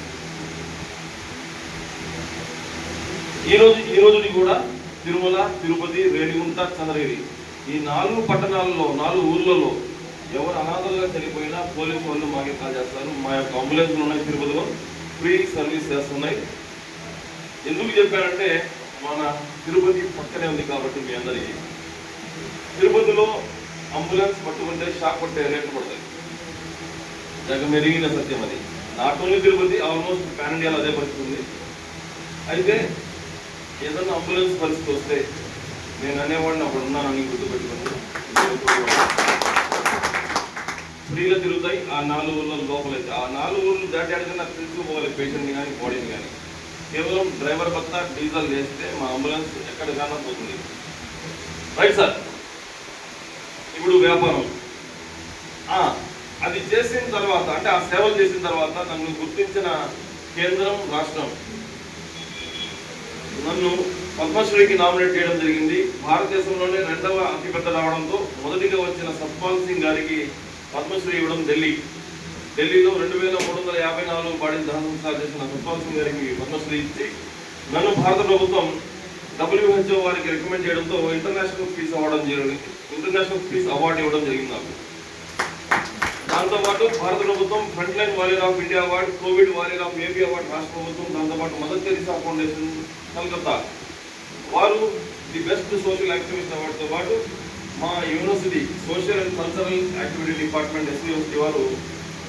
ఈ రోజుని కూడా తిరుమల, తిరుపతి, రేణిగుంట, చంద్రగిరి ఈ 4 పట్టణాలలో, 4 ఊర్లలో ఎవరు అనాథలుగా చనిపోయినా పోలీసు వాళ్ళు మాకే కాల్ చేస్తారు. మా యొక్క అంబులెన్స్లు ఉన్నాయి, తిరుపతిలో ఫ్రీ సర్వీస్ చేస్తున్నాయి. ఎందుకు చెప్పారంటే మన తిరుపతి పక్కనే ఉంది కాబట్టి మీ అందరికీ. తిరుపతిలో అంబులెన్స్ పట్టుకుంటే షాక్ కొట్టే రేట్లు పడతాయి. జగమెరిగిన సత్యం అది. Not only Tirupati, almost pan ఇండియాలో అదే పరిస్థితి ఉంది. అయితే ఏదన్నా అంబులెన్స్ పరిస్థితి వస్తే నేను అనేవాడిని అప్పుడు ఉన్నానని గుర్తుపెట్టుకుని ఫ్రీగా తిరుగుతాయి. ఆ 4 ఊర్ల లోపలైతే ఆ 4 ఊర్లు దాటాడికన్నా తీసుకుపోవాలి పేషెంట్ని కానీ బాడీని కానీ. కేవలం డ్రైవర్ భత్తా డీజిల్ వేస్తే మా అంబులెన్స్ ఎక్కడికైనా పోతుంది. Right sir. ఇప్పుడు వ్యాపారం అది చేసిన తర్వాత, అంటే ఆ సేవలు చేసిన తర్వాత నన్ను గుర్తించిన కేంద్రం, రాష్ట్రం నన్ను పద్మశ్రీకి నామినేట్ చేయడం జరిగింది. భారతదేశంలోనే 2వ అతిపెద్ద రావడంతో మొదటిగా వచ్చిన సత్పాల్ సింగ్ గారికి పద్మశ్రీ ఇవ్వడం ఢిల్లీలో 2,354 బాడీ దహన సంస్కారం చేసిన సత్పాల్ సింగ్ గారికి పద్మశ్రీ ఇచ్చి నన్ను భారత ప్రభుత్వం WHO వారికి రికమెండ్ చేయడంతో ఇంటర్నేషనల్ పీస్ అవార్డు ఇవ్వడం జరిగింది నాకు. దాంతోపాటు భారత ప్రభుత్వం front line warrior of India award, covid warrior of AP award రాష్ట్ర ప్రభుత్వం, దాంతోపాటు మదర్ తెరీసా ఫౌండేషన్ కలకత్తా వారు ది బెస్ట్ సోషల్ యాక్టివిస్ట్ అవార్డుతో పాటు మా university social and cultural activity department SCOST వారు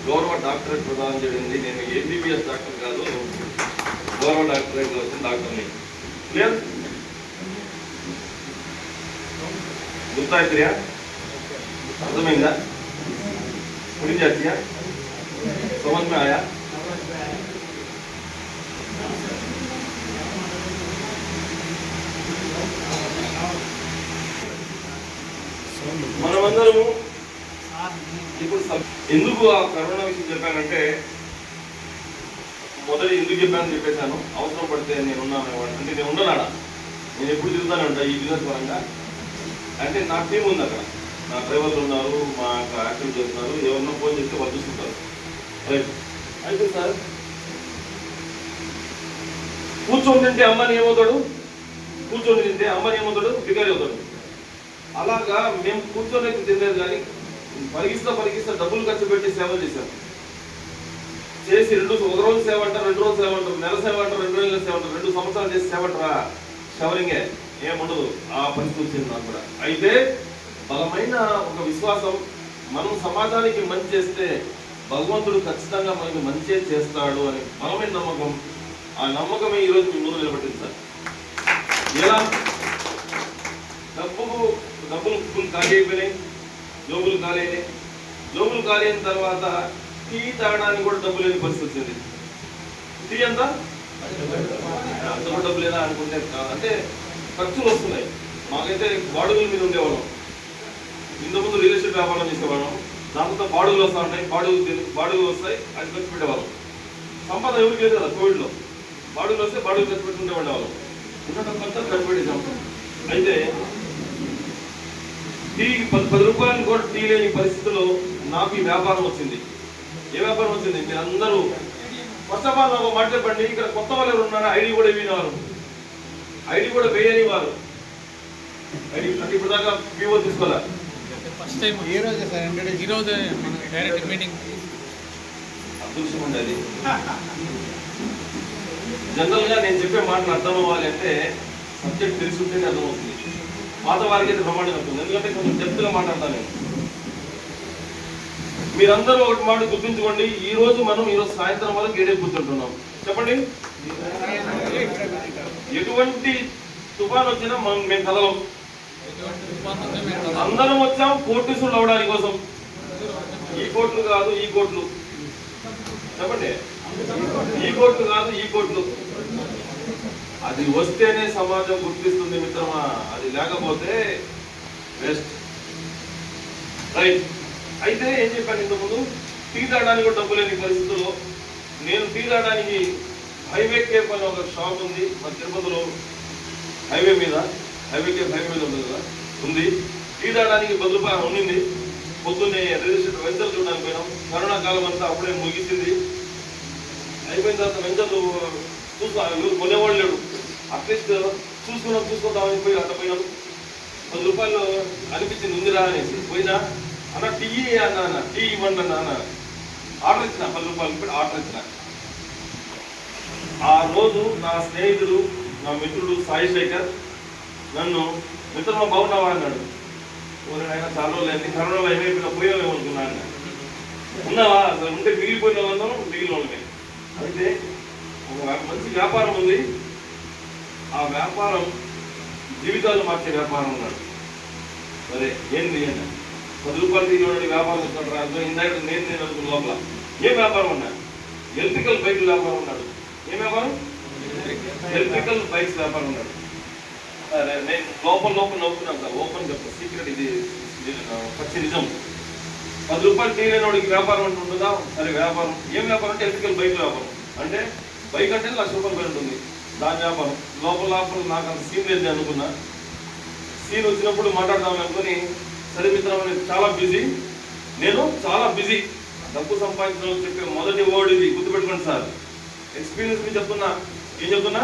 గౌరవ డాక్టరేట్ ప్రదానం చేయండి. నేను MBBS డాక్టర్ కాదు, గౌరవ డాక్టరేట్ వచ్చిన డాక్టర్ని. క్లియర్? గుర్తాయితరియా? అర్థమైందా? थोड़ी जाती है, समझ में आया? మనమందరము ఇప్పుడు ఎందుకు ఆ కరోనా విషయం చెప్పానంటే, మొదటి ఎందుకు చెప్పానని చెప్పేశాను. అవసరం పడితే నేను ఉన్నాను అంటే నేను ఉండనాడా, నేను ఎప్పుడు తిరుగుతానే ఉంటా ఈ బిజినెస్ పరంగా. అంటే నా టీం ఉంది అక్కడ, నా డ్రైవర్లు ఉన్నారు, మా యాక్టివ్ చేస్తున్నారు, ఎవరన్నా ఫోన్ చేస్తే వాళ్ళు చూసుకుంటారు. రైట్. అయితే సార్ కూర్చొని తింటే అమ్మని ఏమవుతాడు, కూర్చొని తింటే అమ్మని ఏమవుతాడు, బిగారి అవుతాడు. అలాగా మేము కూర్చొని తినలేదు, కానీ పరిగిస్తా డబ్బులు ఖర్చు పెట్టి సేవలు చేశాం. చేసి ఒక రోజు సేవ అంటారు, 2 రోజులు సేవ అంటారు, నెల సేవ అంటారు, 2 నెలల సేవ అంటారు, 2 సంవత్సరాలు చేసి సేవ అంటారా, షవరింగే ఏముండదు. ఆ పరిస్థితి వచ్చింది నాకు కూడా. అయితే బలమైన ఒక విశ్వాసం, మనం సమాజానికి మంచి చేస్తే భగవంతుడు ఖచ్చితంగా మనకి మంచి చేస్తాడు అని బలమైన నమ్మకం. ఆ నమ్మకమే ఈరోజు మీ ముందు నిలబెట్టింది సార్. ఎలా డబ్బులు ఫుల్ ఖాళీ అయిపోయినాయి, జోబులు ఖాళీ అయినాయి. జోబులు ఖాళీ అయిన తర్వాత టీ తాగడానికి కూడా డబ్బు లేని పరిస్థితి వచ్చింది. టీ అంతా అంత కూడా డబ్బు లేదా అనుకుంటే అంటే ఖర్చులు వస్తున్నాయి. మాకైతే బాడుగుల మీద ఉండేవాళ్ళం. ఇంతకుముందు రియల్ ఎస్టేట్ వ్యాపారం చేసేవాళ్ళం. దాంతో బాడుగులు వస్తూ ఉంటాయి, బాడుగులు వస్తాయి, అది ఖర్చు పెట్టేవాళ్ళం. సంపాదన ఎవరికి లేదు కదా కోవిడ్లో. బాడుగులు వస్తే బాడుగులు ఖర్చు పెట్టుకుంటే ఉండేవాళ్ళం. ఉండటం కొంత ఖర్చు పెట్టేసాం. అయితే టీకి 10 రూపాయలు కూడా టీ లేని పరిస్థితుల్లో నాకు ఈ వ్యాపారం వచ్చింది. ఏ వ్యాపారం వచ్చింది? మీరు అందరూ ఫస్ట్ ఆఫ్ ఆల్ నాకు మాట చెప్పండి, ఇక్కడ కొత్త వాళ్ళు ఎవరు ఉన్నారా? ఐడి కూడా వేయనివారు, ఐడి కూడా వేయని వారు, ఐడి అంటే ఇప్పుడు దాకా పీఓ తీసుకోవాలా? ఫస్ట్ టైం ఈ రోజే సార్, ఈ రోజే డైరెక్ట్ మీటింగ్. అదృష్టం ఉండేది. జనరల్గా నేను చెప్పే మాటలు అర్థం అవ్వాలి అంటే సబ్జెక్ట్ తెలిసి ఉంటేనే అర్థం అవుతుంది. పాత వారికి అయితే ప్రమాణం అవుతుంది, ఎందుకంటే కొంచెం డెప్త్గా మాట్లాడతాను నేను. మీరందరూ ఒకటి మాట గుర్తుంచుకోండి, ఈరోజు సాయంత్రం వరకు ఏడే కూర్చుంటున్నాం. చెప్పండి, ఎటువంటి తుఫాన్ వచ్చినా మేము కదలం. అందరం వచ్చాం కోటీసులు అవడానికి కోసం. ఈ కోట్లు కాదు, ఈ కోట్లు. చెప్పండి, ఈ కోట్లు కాదు, ఈ కోట్లు. అది వస్తేనే సమాజం గుర్తిస్తుంది మిత్రమా, అది లేకపోతే వేస్ట్. రైట్. అయితే ఏం చెప్పాను ఇంతకుముందు, టీ తాగడానికి కూడా డబ్బు లేని పరిస్థితుల్లో నేను టీ తాగడానికి హైవే కేఫ్ అని ఒక షాప్ ఉంది మా తిరుపతిలో, హైవే మీద ఉంది కదా, ఉంది. టీ తాగడానికి 10 రూపాయలు ఉండింది. పొద్దున్నే రిజిస్టర్ వెంచర్ చూడడానికి పోయినాం. కరోనా కాలం అంతా అప్పుడే ముగిసింది. అయిపోయిన తర్వాత వెంచర్లు కొనేవాళ్ళు లేడు. అట్లీస్ట్ చూసుకుందామని పోయి అట్లా పోయినాం. 10 రూపాయలు అనిపించింది, ఉందిరా అనేసి పోయినా. అన్న టీ అన్న, టీ ఇవ్వండి అన్న. ఆర్డర్ ఇచ్చిన 10 రూపాయలు పెట్టి ఆర్డర్ ఇచ్చిన. ఆ రోజు నా స్నేహితుడు, నా మిత్రుడు సాయి శేఖర్ నన్ను, మిత్రమా బాగున్నావా అన్నాడు. ఆయన చాలా రోజులు అయింది, కరోనాలో ఏమైపోయినా పోయామేమనుకున్నాను. ఉన్నావా? అసలు ఉంటే మిగిలిపోయిన వాళ్ళందరూ మిగిలిన వాళ్ళమే. అయితే ఒక మంచి వ్యాపారం ఉంది, ఆ వ్యాపారం జీవితాలు మార్చే వ్యాపారం ఉన్నాడు. సరే ఏంటి అని 10 రూపాయలు తీసుకోండి వ్యాపారం ఇస్తాడు. ఇందాక నేను అనుకున్న లోపల ఏం వ్యాపారం ఉన్నా, ఎలక్ట్రికల్ బైక్ వ్యాపారం ఉన్నాడు. ఏం వ్యాపారం? ఎలక్ట్రికల్ బైక్స్ వ్యాపారం ఉన్నాడు. సరే నేను లోపల నవ్వుకున్నాను సార్, ఓపెన్ చెప్తాను, సీక్రెట్ ఇది పచ్చి నిజం. 10 రూపాయలు తీయలేనోడికి వ్యాపారం అంటే ఉంటుందా? సరే వ్యాపారం. ఏం వ్యాపారం అంటే ఎలక్ట్రికల్ బైక్ వ్యాపారం. అంటే బైక్ అంటే 1 లక్ష రూపాయలు పైన ఉంటుంది దాని వ్యాపారం. లోపల నాకు అంత సీన్ లేదు అనుకున్నా. సీన్ వచ్చినప్పుడు మాట్లాడదామని అనుకుని, సరే మిత్రం చాలా బిజీ, నేను చాలా బిజీ. డబ్బు సంపాదించడం చెప్పే మొదటి వర్డ్ ఇది, గుర్తుపెట్టుకోండి సార్. ఎక్స్పీరియన్స్ మీద చెప్తున్నా. ఏం చెప్తున్నా?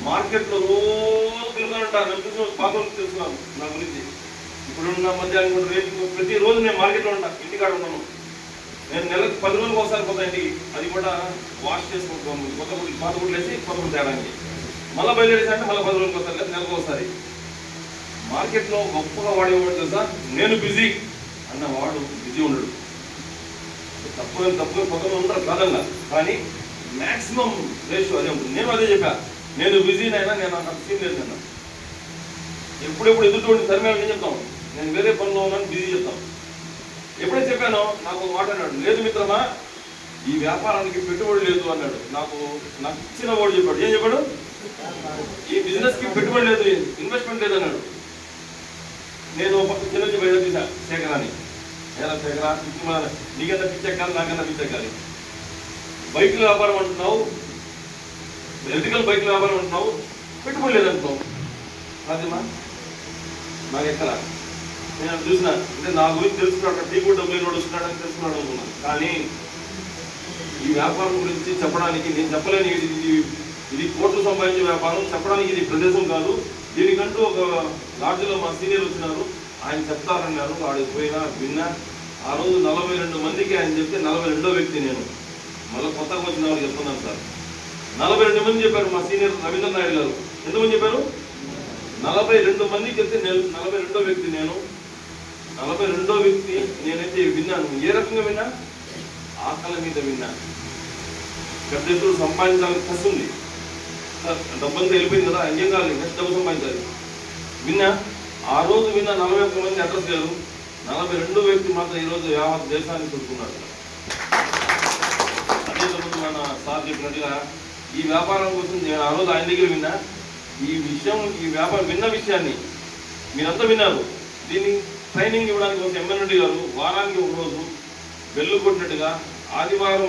మార్కెట్లో రోజు తిరుగుతానంటాను, నేను పాపం తెలుసుకున్నాను నా గురించి. ఇప్పుడున్న మధ్యాహ్నం రేపు ప్రతిరోజు నేను మార్కెట్లో ఉంటా, ఇంటికాడ ఉన్నాను. నేను నెలకు 10 రోజులకు ఒకసారి పోతా ఇంటికి. అది కూడా వాష్ చేసుకుంటాను, కొత్త గుడ్లు పాత గుడ్లు వేసి కొత్త గుడ్లు తేడానికి. మళ్ళీ బయలుదేరేసి అంటే మళ్ళీ 10 రోజులకు ఒకసారి, లేదు నెలకు ఒకసారి. మార్కెట్లో గొప్పగా వాడేవాడు తెలుసా, నేను బిజీ అన్నవాడు బిజీ ఉండడు. తప్పు కొంతమంది ఉండరు కాదల్లా, కానీ మ్యాక్సిమం రేషియో అదే ఉంటుంది. నేను అదే చెప్పా, నేను బిజీనైనా నేను అంత సీన్ లేదు అన్నా. ఎప్పుడెప్పుడు ఎదుటి తరిమేమని చెప్తాం, నేను వేరే పనిలో ఉన్నాను బిజీ చెప్తాం. ఎప్పుడైతే చెప్పానో నాకు ఒక మాట అన్నాడు, లేదు మిత్రమా ఈ వ్యాపారానికి పెట్టుబడి లేదు అన్నాడు. నాకు ఇచ్చిన వాడు చెప్పాడు. ఏం చెప్పాడు? ఈ బిజినెస్ కి పెట్టుబడి లేదు, ఇన్వెస్ట్మెంట్ లేదు అన్నాడు. నేను చిన్న బయట తీసా, శేఖరాన్ని, ఏరా శేఖరా నీకన్నా పిచ్చెక్కాలి, నాకన్నా పిచ్చెక్కాలి. బైకుల వ్యాపారం అంటున్నావు, ఎలక్ట్రికల్ బైకుల వ్యాపారం అంటున్నావు, పెట్టుబడి లేదంటున్నావు, సాధ్యమా? నాకు ఎక్కడ నేను చూసిన అంటే నా గురించి తెలుసుకున్నాడు, టీ కూడా డబ్బులు వస్తున్నాడని తెలుసుకున్నాడు అనుకున్నాను. కానీ ఈ వ్యాపారం గురించి చెప్పడానికి నేను చెప్పలేని, ఇది కోట్లు సంపాదించే వ్యాపారం, చెప్పడానికి ఇది ప్రదేశం కాదు. దీనికంటూ ఒక లాడ్జ్లో మా సీనియర్ వచ్చినారు, ఆయన చెప్తారన్నారు. ఆడికి పోయినా విన్నా. ఆ రోజు 42 మందికి ఆయన చెప్తే 42వ వ్యక్తి నేను. మళ్ళీ కొత్తగా వచ్చిన వాళ్ళు చెప్తున్నాను సార్. 42 మంది చెప్పారు మా సీనియర్ రవీంద్ర నాయుడు గారు. ఎంతమంది చెప్పారు? 42 మందికి చెప్తే 42వ వ్యక్తి నేను. 42వ వ్యక్తి నేనైతే విన్నాను. ఏ రకంగా విన్నా? ఆకలి మీద విన్నా. పెద్ద ఎత్తులు సంపాదించాలని కసి ఉంది, డబ్బంతా వెళ్ళిపోయింది కదా, ఏం కావాలి, నెక్స్ట్ డబ్బు సంపాదించాలి. విన్నా. ఆ రోజు విన్నా 41 మంది అడ్రస్ లేరు. 42వ వ్యక్తి మాత్రం ఈరోజు యావత్ దేశాన్ని చుట్టుకున్నాడు. అదే రోజు మన సార్ చెప్పినట్టుగా ఈ వ్యాపారం కోసం నేను ఆ రోజు ఆయన దగ్గర విన్నా. ఈ విషయం, ఈ వ్యాపారం విన్న విషయాన్ని మీరంతా విన్నారు. దీన్ని ట్రైనింగ్ ఇవ్వడానికి ఒక ఎమ్మెల్యే గారు వారానికి ఒక రోజు బెల్లు కొట్టినట్టుగా ఆదివారం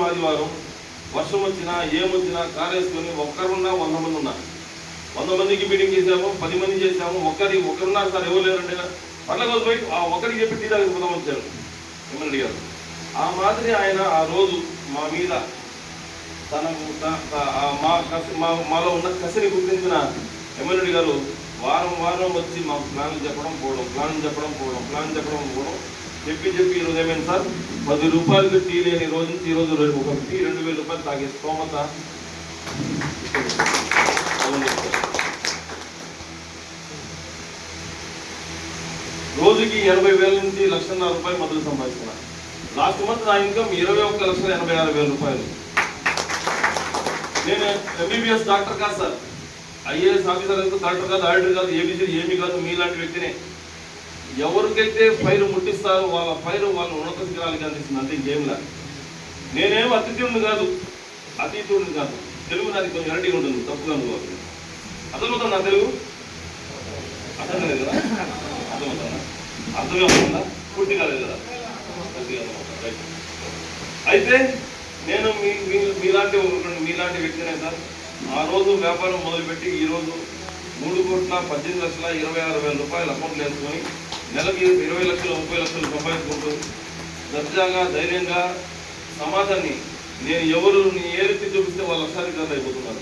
వర్షం వచ్చినా ఏమొచ్చినా కారు వేసుకొని ఒక్కరున్నా 100 మంది ఉన్నా, 100 మందికి మీటింగ్ చేసాము, 10 మంది చేసాము. ఒక్కరున్నారు సార్, ఎవరు లేరంటే పట్ల రోజు పోయి ఆ ఒక్కరికి చెప్పి టీ తాగి పోదాం వచ్చారు ఎమ్మెల్యే గారు. ఆ మాదిరి ఆయన ఆ రోజు మా మీద మాలో ఉన్న కసిని గుర్తించిన ఎమ్మెల్యే గారు వారం వచ్చి మాకు ప్లాన్ చెప్పడం పోవడం చెప్పి ఈరోజు ఏమైంది సార్, 10 రూపాయలకి టీ లేని రోజు నుంచి ఈరోజు ఒక టీ 2000 రూపాయలు తాగే స్తోమత. రోజుకి 80,000 నుంచి 1,50,000 రూపాయలు మొదలు సంపాదిస్తున్నా. లాస్ట్ మంత్ నా ఇన్కమ్ 21,86,000 రూపాయలు. నేను ఎంబీబీఎస్ డాక్టర్ కాదు సార్, ఐఏఎస్ ఆఫీసర్ కాదు, డాక్టర్ కాదు, ఆడిటర్ కాదు, ఏబీసీ ఏమీ కాదు. మీలాంటి వ్యక్తినే. ఎవరికైతే ఫైర్ ముట్టిస్తారో వాళ్ళ ఫైర్ వాళ్ళ ఉన్నత శిఖరాలకి అందిస్తుంది, అంతే ఇంకేంలా. నేనేం అతిథుడిని కాదు, తెలుగు నాది కొంచెం వెరైటీగా ఉంటుంది, తప్పుగా అనుకోవాలి. అర్థమవుతుంది నా తెలుగు? అర్థం లేదు కదా? అర్థమే అవుతుందా? పూర్తి కాలేదు కదా? అయితే నేను మీలాంటి వ్యక్తినే సార్. ఆ రోజు వ్యాపారం మొదలుపెట్టి ఈరోజు 3,18,26,000 రూపాయలు అకౌంట్లు వేసుకొని నెలకి 20 లక్షలు 30 లక్షలు సంపాదించుకుంటూ దర్జాగా ధైర్యంగా సమాజాన్ని నేను ఎవరిని ఏలెత్తి చూపిస్తే వాళ్ళు లక్షాధికారులు అయిపోతున్నారు.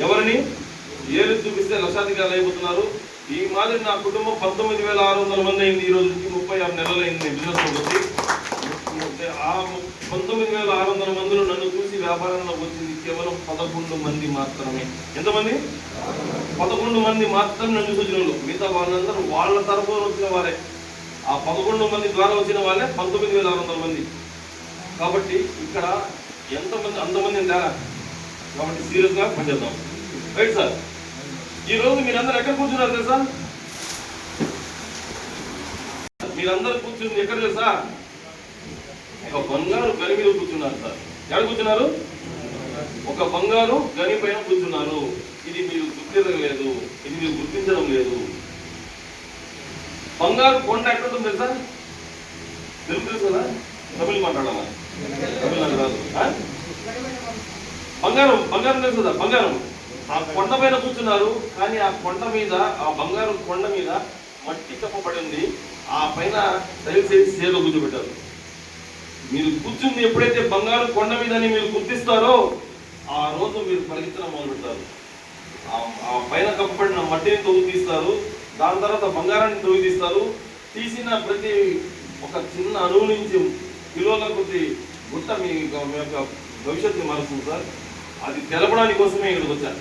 ఎవరిని ఏలెత్తి చూపిస్తే లక్షాధికారులు అయిపోతున్నారు. ఈ మాదిరి నా కుటుంబం 19,600 మంది అయింది. ఈ రోజు నుంచి 36 నెలలు అయింది నేను బిజినెస్లోకి వచ్చి. ఆ 19,600 మందిలో నన్ను చూసి వ్యాపారంలో వచ్చింది కేవలం 11 మంది మాత్రమే. ఎంతమంది? 11 మంది మాత్రం నన్ను చూసిన వాళ్ళు. మిగతా వాళ్ళందరూ వాళ్ళ తరఫున వచ్చిన వారే. ఆ 11 మంది ద్వారా వచ్చిన వాళ్ళే 19,600 మంది. కాబట్టి ఇక్కడ ఎంతమంది, అంతమంది తేడా. కాబట్టి సీరియస్గా పనిచేద్దాం. Right sir. ఈరోజు మీరందరూ ఎక్కడ కూర్చున్నారు తెలుసా? మీరందరూ కూర్చుంది ఎక్కడ తెలుసా? ఒక బంగారు గని మీద కూర్చున్నారు సార్. ఎక్కడ కూర్చున్నారు? ఒక బంగారు గని పైన కూర్చున్నారు. ఇది మీరు గుర్తించలేదు, ఇది మీరు గుర్తించడం లేదు. బంగారు కొండ ఎక్కడుంటుంది తెలుసా? తెలుసు కదా? తమిళ మాట్లాడాలా? తమిళనాడు రాదు. బంగారం తెలుసు కదా? బంగారం ఆ కొండ పైన కూర్చున్నారు. కానీ ఆ కొండ మీద, ఆ బంగారం కొండ మీద మట్టి కప్పబడింది. ఆ పైన టైల్స్ వేసి సేలో కూర్చోబెట్టారు. మీరు కూర్చుంది ఎప్పుడైతే బంగారు కొండ మీద మీరు గుర్తిస్తారో ఆ రోజు మీరు పరిగెత్తడం మొదలు పెడతారు. ఆ పైన కప్పబడిన మట్టిని తొవ్వు తీస్తారు. దాని తర్వాత బంగారాన్ని తొవ్వి తీస్తారు. తీసిన ప్రతి ఒక చిన్న అణువు నుంచి కిలోల కొద్ది గుట్ట మీ యొక్క భవిష్యత్తుని మారుస్తుంది సార్. అది తెలపడానికి కోసమే ఇక్కడికి వచ్చాను.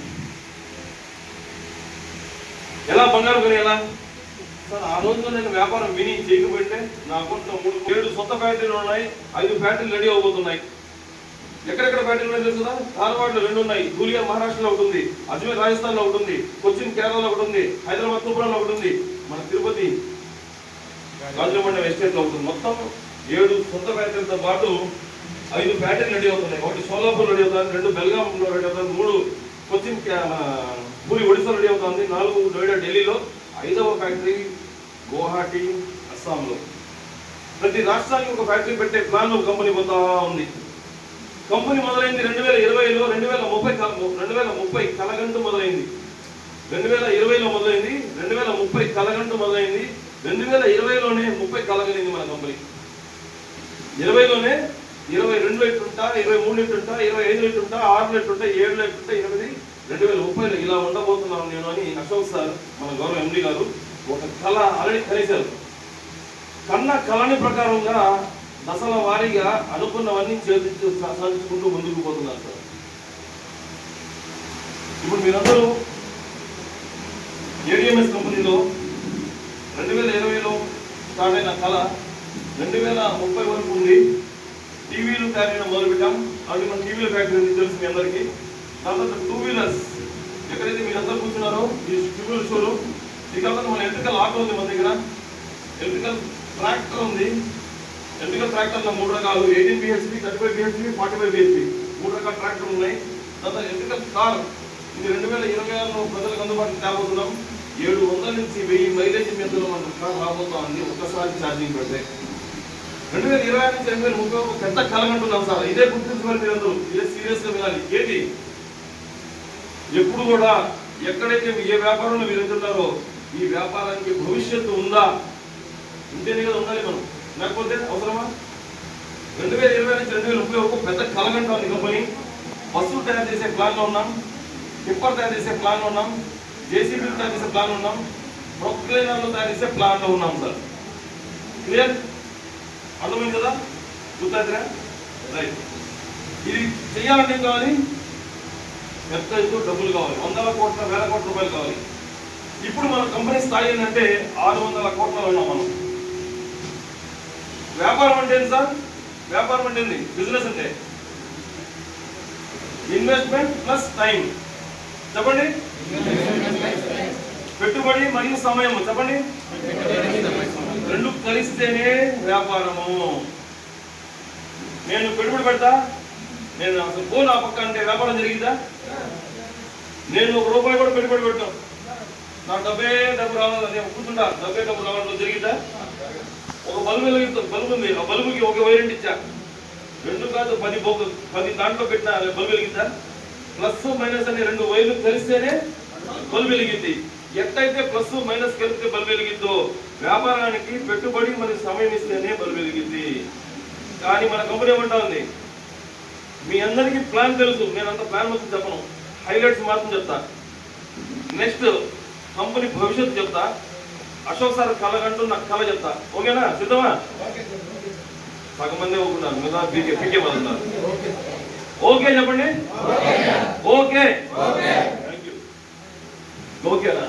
ఎలా బంగారు కొని ఎలా సార్? ఆ రోజు నేను వ్యాపారం విని చేయకపోతే నా అకౌంట్లో 7 సొంత ఫ్యాక్టరీలు ఉన్నాయి, 5 ఫ్యాక్టరీలు రెడీ అవబోతున్నాయి. ఎక్కడెక్కడ ఫ్యాక్టరీలు ఉన్నాయి తెలుసు కదా? ధారవాడలో 2 ఉన్నాయి, ధూలియా మహారాష్ట్రలో ఒకటి ఉంది, అజ్మీర్ రాజస్థాన్లో ఒకటి ఉంది, కొచ్చిన్ కేరళలో ఒకటి ఉంది, హైదరాబాద్ తూపురంలో ఒకటి ఉంది, మన తిరుపతి గాజులమండలం ఎస్టేట్లో ఒకటి ఉంది. మొత్తం 7 సొంత ఫ్యాక్టరీలతో పాటు 5 ఫ్యాక్టరీలు రెడీ అవుతున్నాయి. ఒకటి సోలాపూర్ రెడీ అవుతుంది, 2 బెల్గాంలో రెడీ అవుతుంది, 3 కొచ్చిన్ పూరి ఒడిశా రెడీ అవుతుంది, 4 నోయిడా ఢిల్లీలో, 5వ ఫ్యాక్టరీ గువాహటి అస్సాంలో. ప్రతి రాష్ట్రానికి ఒక ఫ్యాక్టరీ పెట్టే ప్లాన్ కంపెనీ పోతా ఉంది. కంపెనీ మొదలైంది 2020లో, 2030 కలగంటు మొదలైంది. 2020లో మొదలైంది, 2030 కలగంటు మొదలైంది. 2020లోనే 30 కలగలింది మన కంపెనీ. 20లోనే 22 ఎట్టుంటా, 23 ఎట్టుంటా, 25 ఎట్టుంటా, 6 ఎట్టుంటా, 7 ఎట్టుంటా, 8, 2030లో ఇలా ఉండబోతున్నాను నేను అని అశోక్ సార్ మన గౌరవ ఎండి గారు ఒక కళ ఆల్రెడీ కనేశారు. కన్న కళని ప్రకారంగా దశల వారీగా అనుకున్నవన్నీ సాధించుకుంటూ ముందుకు పోతున్నారు సార్. ఇప్పుడు మీరందరూ ఏడిఎంఎస్ కంపెనీలో 2020లో స్టార్ట్ అయిన కళ 2030 వరకు ఉంది. టీవీలు తయారు చేయడం మొదలుపెట్టాం. అది మన టీవీల ఫ్యాక్టరీ తెలుసు మీ అందరికీ. తర్వాత 2 వీలర్స్ ఎక్కడైతే మీరు అందరూ కూర్చున్నారో ఈ ట్యూబుల్ షోలు, ఈ తర్వాత మన ఎలక్ట్రికల్ ఆటో ఉంది, మన దగ్గర ఎలక్ట్రికల్ ట్రాక్టర్ ఉంది. ఎలక్ట్రికల్ ట్రాక్టర్లో 3 రకాలు, 18 bhp, 35 bhp, 45 bhp 3 రకాల ట్రాక్టర్ ఉన్నాయి. తర్వాత ఎలక్ట్రికల్ కార్, ఇది 2026లో ప్రజలకు అందుబాటులో తేబోతున్నాం. 700 నుంచి 1000 మైలేజ్ మీదలో మన కార్ రాబోతా ఉంది ఒక్కసారి ఛార్జింగ్ పెడితే. 2020 నుంచి 2030 పెద్ద కలగంటున్నాం సార్. ఇదే గుర్తించుకోవాలి మీరందరూ, ఇదే సీరియస్ గా వినాలి. ఏంటి ఎప్పుడు కూడా ఎక్కడైతే ఏ వ్యాపారంలో మీరు ఎదురున్నారో ఈ వ్యాపారానికి భవిష్యత్తు ఉందా, ఉంటేనే కదా ఉండాలి మనం, లేకపోతే అవసరమా? 2020 నుంచి 2030 వరకు పెద్ద కలగంటాం ఈ కంపెనీ. బస్సులు తయారు చేసే ప్లాన్లో ఉన్నాం, టిప్పర్ తయారు చేసే ప్లాన్లో ఉన్నాం, జేసీబీలు తయారు చేసే ప్లాన్ ఉన్నాం, ప్రొక్లైనర్లు తయారు చేసే ప్లాన్లో ఉన్నాం సార్. క్లియర్? అర్థమైంది కదా? గుర్తుందిరా? రైట్. ఇది చెయ్యాలంటే ఏం కావాలి? పెద్ద ఎత్తు డబ్బులు కావాలి, 100 కోట్ల 1000 కోట్ల రూపాయలు కావాలి. ఇప్పుడు మన కంపెనీ స్థాయి ఏంటంటే 600 కోట్లలో ఉన్నాం మనం. వ్యాపారం అంటే ఏంటి సార్? వ్యాపారం అంటే ఏంటి? బిజినెస్ అంటే ఇన్వెస్ట్మెంట్ ప్లస్ టైం. చెప్పండి. పెట్టుబడి మరియు సమయం. చెప్పండి. 2 కలిస్తేనే వ్యాపారము. నేను పెట్టుబడి పెడతా, నేను అసలు ఫోన్ ఆ పక్క అంటే వ్యాపారం జరిగిందా? నేను ₹1 కూడా పెట్టుబడి పెట్టాను, నాకు డబ్బు రావాలి, నేను కూర్చుంటా, డబ్బు రావడం జరిగిందా? ఒక బల్బు వెలిగిస్తాను, బల్బు ఉంది, ఆ బల్బుకి ఒక వైరెంట్ ఇచ్చా, 2 కాదు 10 దాంట్లో పెట్టిన బల్బు వెలిగిందా? ప్లస్ మైనస్ అనే 2 వైర్లు కలిస్తేనే బల్బు వెలిగింది. ఎట్టయితే ప్లస్ మైనస్ కలిపితే బల్బు వెలిగిందో వ్యాపారానికి పెట్టుబడి మరియు సమయం ఇస్తేనే బల్బు వెలిగింది. కానీ మన కంపెనీ ఏమంటా ఉంది, మీ అందరికీ ప్లాన్ తెలుసు, నేను అంత ప్లాన్ మొత్తం చెప్పను, హైలైట్స్ మాత్రం చెప్తా. నెక్స్ట్ కంపెనీ భవిష్యత్తు చెప్తా. అశోక్ సార్ కలగంటూ నాకు కళ చెప్తా. ఓకేనా? సిద్ధమా? సగం మంది ఒప్పుకున్నారు, మీద పీకే పడుతున్నారు. ఓకే చెప్పండి. Okay, thank you. ఓకేనా?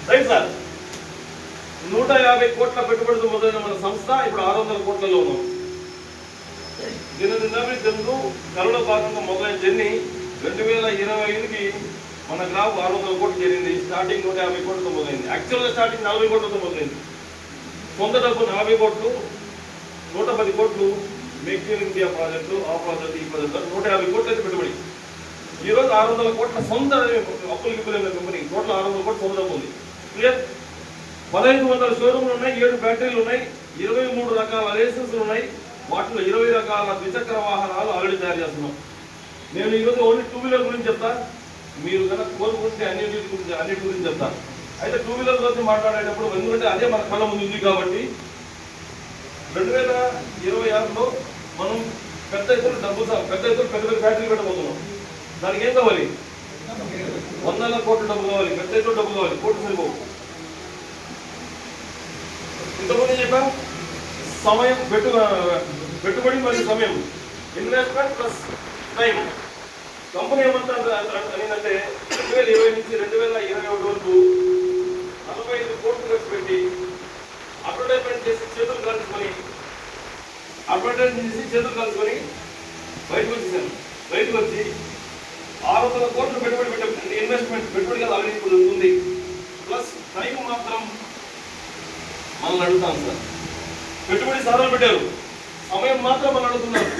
Right sir. 150 కోట్ల పెట్టుబడితో మొదలైన మన సంస్థ ఇప్పుడు 600 కోట్లలో ఉన్నాం. దినదినాభివృద్ధి కళలో భాగంగా మొదలైన జర్నీ 2025కి మన గ్రాఫ్ 600 కోట్లు జరిగింది. స్టార్టింగ్ 150 కోట్లతో మొదలైంది. యాక్చువల్గా స్టార్టింగ్ 40 కోట్లతో మొదలైంది. సొంత డబ్బు 40 కోట్లు, 110 కోట్లు మేక్ ఇన్ ఇండియా ప్రాజెక్టు, ఆ ప్రాజెక్టు, ఈ ప్రాజెక్టు 150 కోట్లు అయితే పెట్టుబడి. ఈరోజు 600 కోట్ల సొంత అప్పులు గిప్పులేని కంపెనీ, టోటల్ 600 కోట్ల సొంత డబ్బు ఉంది. క్లియర్? 1500 షోరూమ్లు ఉన్నాయి, 7 ఫ్యాక్టరీలు ఉన్నాయి, 23 రకాల లైసెన్సులు ఉన్నాయి, వాటిలో 20 రకాల ద్విచక్ర వాహనాలు ఆల్రెడీ తయారు చేస్తున్నాం. నేను ఈరోజు ఓన్లీ 2 వీలర్ గురించి చెప్తా, మీరు కనుక కోరుకుంటే అన్నిటి గురించి చెప్తా. అయితే 2 వీలర్ గురించి మాట్లాడేటప్పుడు ఎందుకంటే అదే మన కళ్ళ ముందు ఉంది కాబట్టి 2026లో మనం పెద్ద ఎత్తున పెద్ద ఫ్యాక్టరీ పెట్టబోతున్నాం. దానికి ఏం కావాలి? 100 కోట్ల డబ్బు కావాలి, పెద్ద ఎత్తున డబ్బు కావాలి, కోట్లు సరిపోవు. ఇంతకుముందు చెప్పా, సమయం పెట్టుబడి మరియు సమయం, ఇన్వెస్ట్మెంట్ ప్లస్ టైం. కంపెనీ ఏమంటే 2020 నుంచి 2021 వరకు 45 కోట్లు ఖర్చు పెట్టి అడ్వర్టైజ్మెంట్ చేసి చేతులు కలుసుకొని బయటకు వచ్చేసాను. బయటకు వచ్చి 600 కోట్లు పెట్టుబడి పెట్టే ఇన్వెస్ట్మెంట్ పెట్టుబడి కదా ఆల్రెడీ ఇప్పుడు ఉంది, ప్లస్ టైం మాత్రం మనల్ని అడుగుతాను సార్. పెట్టుబడి సాధన పెట్టారు, సమయం మాత్రం మనం అడుగుతున్నారు.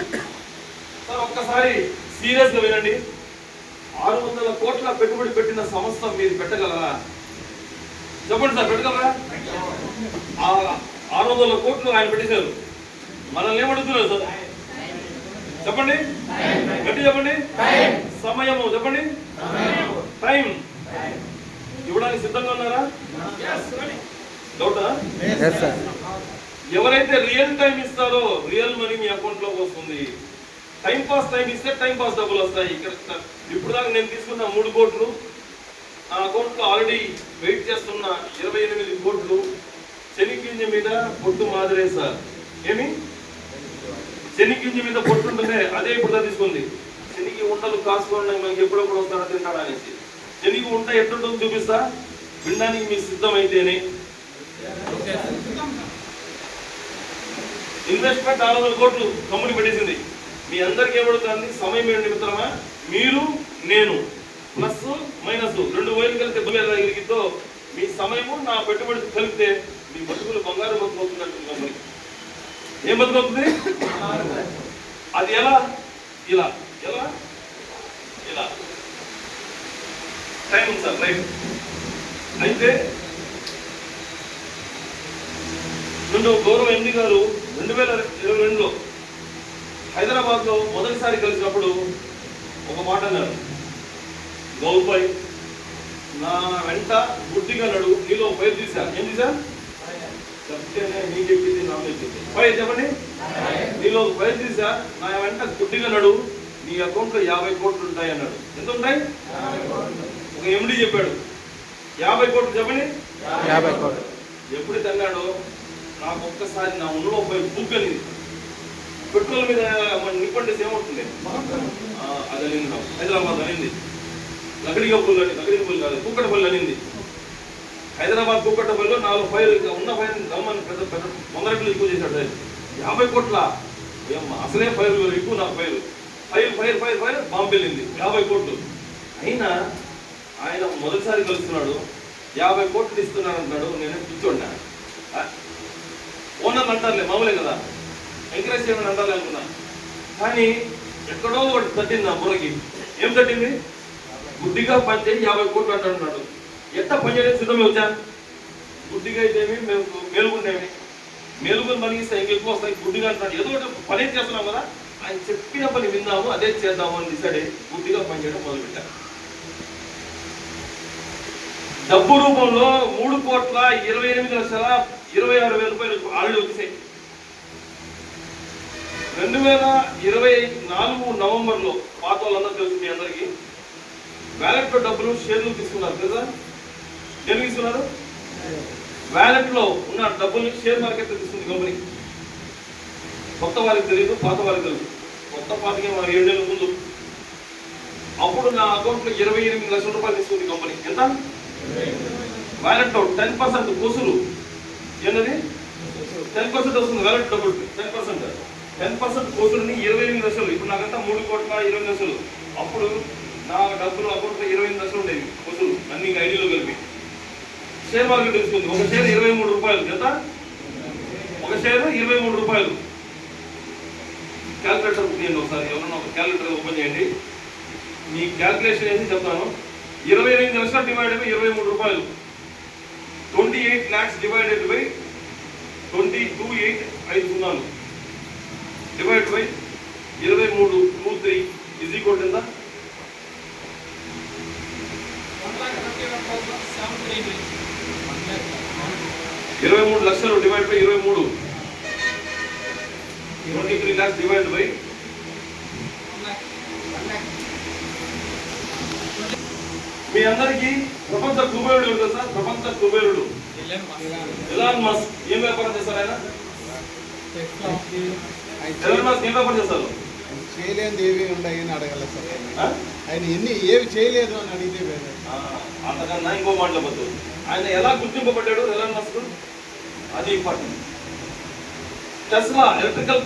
సార్ ఒక్కసారి సీరియస్ గా వినండి. 600 కోట్ల పెట్టుబడి పెట్టిన సంస్థ మీరు పెట్టగలరా? చెప్పండి సార్, పెట్టగలరా? 600 కోట్లు ఆయన పెట్టేశారు. మనల్ని ఏమడుగుతున్నారు సార్? చెప్పండి, గట్టి చెప్పండి. సమయము చెప్పండి, టైం ఇవ్వడానికి సిద్ధంగా ఉన్నారా? డౌటా? ఎవరైతే రియల్ టైం ఇస్తారో రియల్ మనీ మీ అకౌంట్ లోకి వస్తుంది. టైం పాస్ టైం ఇస్తే టైం పాస్ డబ్బులు వస్తాయి. ఇప్పుడు దాకా నేను తీసుకున్న 3 కోట్లు, నా అకౌంట్ లో ఆల్రెడీ వెయిట్ చేస్తున్న 28 కోట్లు శనిగింజ మీద పొట్టు మాదిరే సార్. ఏమి శనిగింజ మీద పొట్టు ఉంటుందే అదే ఇప్పుడు తీసుకుంది. శనికి ఉండలు కాసుకోవడానికి మనకి ఎప్పుడప్పుడు వస్తాడో తింటాడా అనేసి. శనికి ఉంట ఎట్లుంటుందో చూపిస్తా, వినడానికి మీకు సిద్ధమైతేనే. ఇన్వెస్ట్మెంట్ 400 కోట్లు కంపెనీ పెట్టేసింది. మీ అందరికీ ఏమడుగుతుంది? సమయం ఏంటి మిత్రమా? మీరు నేను ప్లస్ మైనస్ 2,000 కలిపితే 2,000 మీ సమయము నా పెట్టుబడి కలిపితే మీ బతుకులు బంగారు బతుకు అవుతున్నట్టు కంపెనీ. ఏం బతుకు అవుతుంది? అది ఎలా? ఇలా ఎలా? ఇలా టైం ఉంది సార్, రైట్. అయితే గౌరవ ఎండి గారు 2022లో హైదరాబాద్ లో మొదటిసారి కలిసినప్పుడు ఒక మాట అన్నారు. గౌర్భాయ్, నా వెంట గుడ్డిగా నడు, నీలో పైరు తీసా. ఏం తీసా? చెప్తేనే నీకు చెప్పింది, నాకు చెప్పింది. పై చెప్పండి. నీలో పైరు తీసా, నా వెంట గుడ్డిగా నడు, నీ అకౌంట్ లో 50 కోట్లు ఉంటాయి అన్నాడు. ఎంత ఉంటాయి? ఒక ఎండి చెప్పాడు 50 కోట్లు. చెప్పండి, 50 కోట్లు. ఎప్పుడు అన్నాడో నాకు ఒక్కసారి నా ఉన్నలో పోయి బుగ్గనిది. పెట్రోల్ మీద నిప్పండి ఏమవుతుంది? అది అనింది. నాకు హైదరాబాద్ అనింది. లకడిగప్పులు కాదు, కుక్కటపల్లి అనింది. హైదరాబాద్ కుక్కటపల్లిలో 4 ఫైర్ ఉన్న ఫైర్ దమ్మని పెద్ద పెద్ద 100 రెట్లు ఎక్కువ చేశాడు. 50 కోట్ల అసలే ఫైర్ ఎక్కువ. నాకు ఫైర్ బాంబు వెళ్ళింది. 50 కోట్లు అయినా ఆయన మొదటిసారి కలుస్తున్నాడు. 50 కోట్లు ఇస్తున్నాడు అంటాడు. నేనే కూర్చోండా. ఓనర్లు అంటారులే, మామూలే కదా, ఎంకరేజ్ చేయమని అంటారులే అనుకున్నా. కానీ ఎక్కడో ఒకటి తట్టింది నా బుర్రకి. ఏం తట్టింది? గుడ్డిగా పనిచేయి 50 కోట్లు అంటున్నాడు. ఎంత పని చేయడానికి సిద్ధమే వచ్చా? గుడ్డిగా అయితేమి మేలుకుంటేమి, మేలుకొని పని ఇస్తే ఇంకెక్కువ వస్తాయి. గుడ్డిగా అంటున్నాడు. ఏదో ఒకటి పని చేస్తున్నాం కదా, ఆయన చెప్పిన పని విందాము, అదే చేద్దాము అని డిసైడ్ అయ్యి గుడ్డిగా పని చేయడం మొదలుపెట్టారు. డబ్బు రూపంలో 3,28,26,000 రూపాయలు ఆల్రెడీ వచ్చేసాయి. 2024 నవంబర్లో పాత వాళ్ళందరూ తెలుసు మీ అందరికీ, వ్యాలెట్ లో డబ్బులు షేర్లు తీసుకున్నారు కదా. ఏం తీసుకున్నారు? వ్యాలెట్ లో ఉన్న డబ్బుల్ని షేర్ మార్కెట్ లో తీసుకుంది కంపెనీ. కొత్త వారికి తెలియదు, పాత వారికి తెలుసు. కొత్త పాతకి 7 నెలల ముందు అప్పుడు నా అకౌంట్ లో 28 లక్షల రూపాయలు తీసుకుంది కంపెనీ. ఎంత? వ్యాలెట్ లో 10% కోసులు. ఏంటది? 10% వస్తుంది వ్యాలెట్ డబ్బులు. 10% కోసులని 28 లక్షలు. ఇప్పుడు నాకంతా 3,20 లక్షలు. అప్పుడు నా డబ్బులు అకౌంట్ లో 28 లక్షలు ఉండేవి కోసులు, అన్ని ఐడీలో కలిపి. షేర్ మార్కెట్ తీసుకుంది. ఒక షేర్ 23 రూపాయలు. ఎంత? ఒక షేర్ 23 రూపాయలు. క్యాల్కులేటర్ తీయండి ఒకసారి, ఎవరన్నా ఒక క్యాల్కులేటర్ ఓపెన్ చేయండి. మీ క్యాల్కులేషన్ ఏంటి చెప్తాను. 28 లక్షలు డివైడెడ్ బై 23 రూపాయలు. 28 lakhs divided by 22,850 divide by 23 is equal ఎంత? 23 లక్షలు divide by 23, 23 lakhs divide by మీ అందరికీ ప్రపంచ కుబేరుడు ఎవరు సార్? ప్రపంచ కుబేరుడు ఎలాన్ మస్క్. ఏం వ్యాపారం చేస్తారు ఆయన? ఎలాన్ మస్క్ ఏం వ్యాపారం చేస్తారు? చేయలేదు ఏవి ఉన్నాయని అడగల సార్. ఆయన ఏవి చేయలేదు అని అడిగితే అంతకన్నా ఇంకో మాట్లాడద్దు. ఆయన ఎలా గుర్తింపబడ్డాడు ఎలాన్ మస్క్? అది ఇంపార్టెంట్. టెస్లా ఎలక్ట్రికల్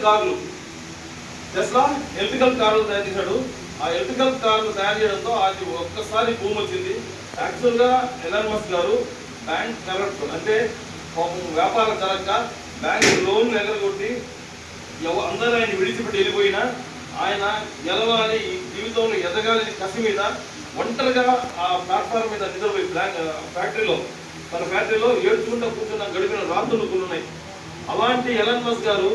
కార్లు తయారు చేశాడు. ఆ ఎలక్ట్రికల్ కార్లు తయారు చేయడంతో అది ఒక్కసారి భూమి వచ్చింది. యాక్చువల్గా ఎలాన్ మస్క్ గారు బ్యాంక్ కరెక్ట్ అంటే వ్యాపారం జరగక బ్యాంక్ లోన్ ఎగరగొట్టి అందరూ ఆయన విడిచిపెట్టి వెళ్ళిపోయినా ఆయన గెలవాలి, ఈ జీవితంలో ఎదగాలని కసి మీద ఒంటరిగా ఆ ప్లాట్ఫామ్ మీద నిద్రపోయి ఫ్యాక్టరీలో తన ఫ్యాక్టరీలో ఏడ్చుకుంటూ కూర్చున్న గడిపిన రాత్రులు కొన్ని ఉన్నాయి. అలాంటి ఎలాన్ మస్క్ గారు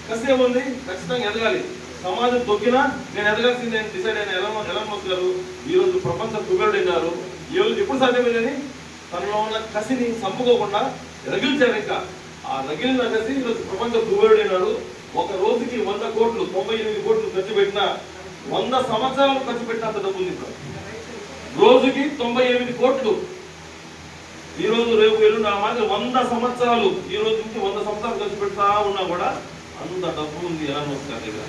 కసి ఉంది, ఖచ్చితంగా ఎదగాలి, సమాజం తొక్కినా నేను ఎదగాల్సింది నేను డిసైడ్ అయిన ఎలాన్ మస్క్ గారు ఈరోజు ప్రపంచ కుబేరుడైనారు. ఎప్పుడు సాధ్యమైందని తనలో ఉన్న కసిని చంపుకోకుండా రగిల్చారు. ఇంకా ఆ రగిలిన కసి ఈరోజు ప్రపంచ కుబేరుడైనాడు. ఒక రోజుకి 100 కోట్లు 98 కోట్లు ఖర్చు పెట్టినా 100 సంవత్సరాలు ఖర్చు పెట్టినంత డబ్బు ఉంది. ఇప్పుడు రోజుకి 98 కోట్లు, ఈ రోజు రేపు ఎల్లుండి మాది 100 సంవత్సరాలు, ఈ రోజు నుంచి 100 సంవత్సరాలు ఖర్చు పెడతా ఉన్నా కూడా అంత డబ్బు ఉంది ఎలాన్ మస్క్ గారి దగ్గర.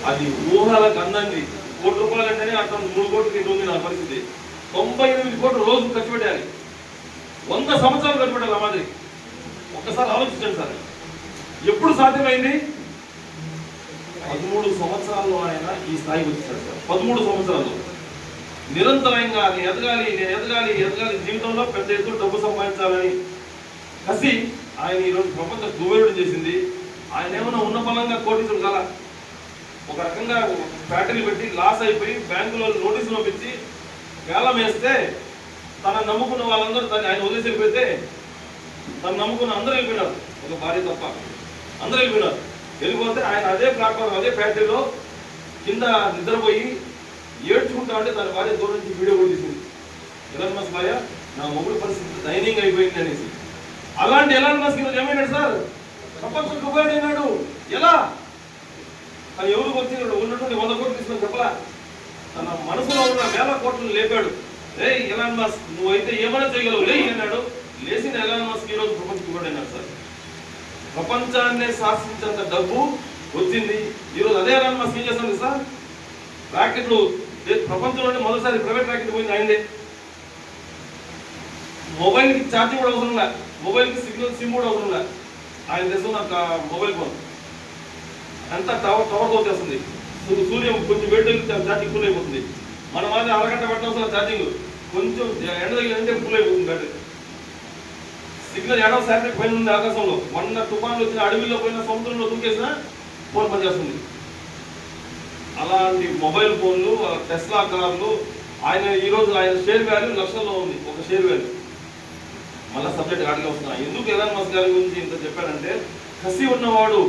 అది ఊహలకు అందండి. ₹1 అంటేనే అతను 3 కోట్లకి ఇటు ఉంది నా పరిస్థితి. 98 కోట్లు రోజు ఖర్చు పెట్టాలి, 100 సంవత్సరాలు ఖర్చు పెట్టాలి. ఆ మాదిరి ఒక్కసారి ఆలోచించండి సార్, ఎప్పుడు సాధ్యమైంది? 13 సంవత్సరాల్లో ఆయన ఈ స్థాయికి వచ్చాడు సార్. 13 సంవత్సరాలు నిరంతరంగా నేను ఎదగాలి జీవితంలో పెద్ద ఎత్తున డబ్బు సంపాదించాలని కసి ఆయన ఈరోజు ప్రపంచ కుబేరుడు చేసింది. ఆయన ఏమైనా ఉన్న బలంగా కోటీసులు కాల, ఒక రకంగా ఫ్యాక్టరీ పెట్టి లాస్ అయిపోయి బ్యాంకులో నోటీసులు పంపించి వేలం వేస్తే తన నమ్ముకున్న వాళ్ళందరూ దాన్ని ఆయన వదిలేసి వెళ్ళిపోతే తను నమ్ముకున్న అందరూ వెళ్ళిపోయినారు, ఒక భార్య తప్ప అందరూ వెళ్ళిపోయినారు. వెళ్ళిపోతే ఆయన అదే ప్లాట్ఫామ్ అదే ఫ్యాక్టరీలో కింద నిద్రపోయి ఏడ్చుకుంటా ఉంటే తన భార్య దూరం నుంచి వీడియో కూడా తీసింది. ఎలాన్ మస్క్ భార్య నా మొగుడు పరిస్థితి దయనీయంగా అయిపోయింది అనేసి. అలాంటి ఎలాన్ మస్క్ ఈరోజు ఏమైనాడు సార్? ప్రపంచ కుబేరుడైనాడు. ఎలా? తను ఎవరికి వచ్చినాడు? ఉన్నటువంటి 100 కోట్లు తీసుకొని చెప్పలా, తన మనసులో ఉన్న 1000 కోట్లను లేపాడు. రే ఎలాన్ మస్క్ నువ్వైతే ఏమైనా చేయగలవు లే అన్నాడు. లేచిన ఎలాన్ మస్క్ ఈరోజు ప్రపంచ కుబేరుడైనాడు సార్. ప్రపంచాన్నే శాసించేంత డబ్బు వచ్చింది. ఈరోజు అదే ఎలాన్ మస్క్ ఏం చేస్తాడు సార్? రాకెట్లు ప్రపంచంలోనే మొదటిసారి ప్రైవేట్ రాకెట్ పోయింది ఆయనదే. మొబైల్కి ఛార్జింగ్ కూడా అవసరం లే, మొబైల్కి సిమ్ కూడా అవసరం లే. ఆయన తెస్తున్న మొబైల్ ఫోన్ అంతా టవర్తో వచ్చేస్తుంది. సూర్యం కొంచెం వేడి ఛార్జింగ్ ఫుల్ అయిపోతుంది. మన మాది అరగంట పెట్టవలసిన ఛార్జింగ్ కొంచెం ఎండ తగిలిందంటే ఫుల్ అయిపోతుంది బ్యాటరీ. సిగ్నల్ ఎడవ శాటిలైట్ పైన ఉంది ఆకాశంలో. 100 తుఫాన్లు వచ్చిన అడవిలో పోయిన సముద్రంలో దూకేసినా ఫోన్ పనిచేస్తుంది. అలాంటి మొబైల్ ఫోన్లు, టెస్లా కార్లు, ఆయన ఈరోజు ఆయన షేర్ వాల్యూ లక్షల్లో ఉంది, ఒక షేర్ వాల్యూ. మళ్ళీ సబ్జెక్ట్ ఆడికి వస్తున్నా. ఎందుకు ఎలాన్ మస్క్ గారి గురించి ఇంత చెప్పానంటే కసి ఉన్నవాడు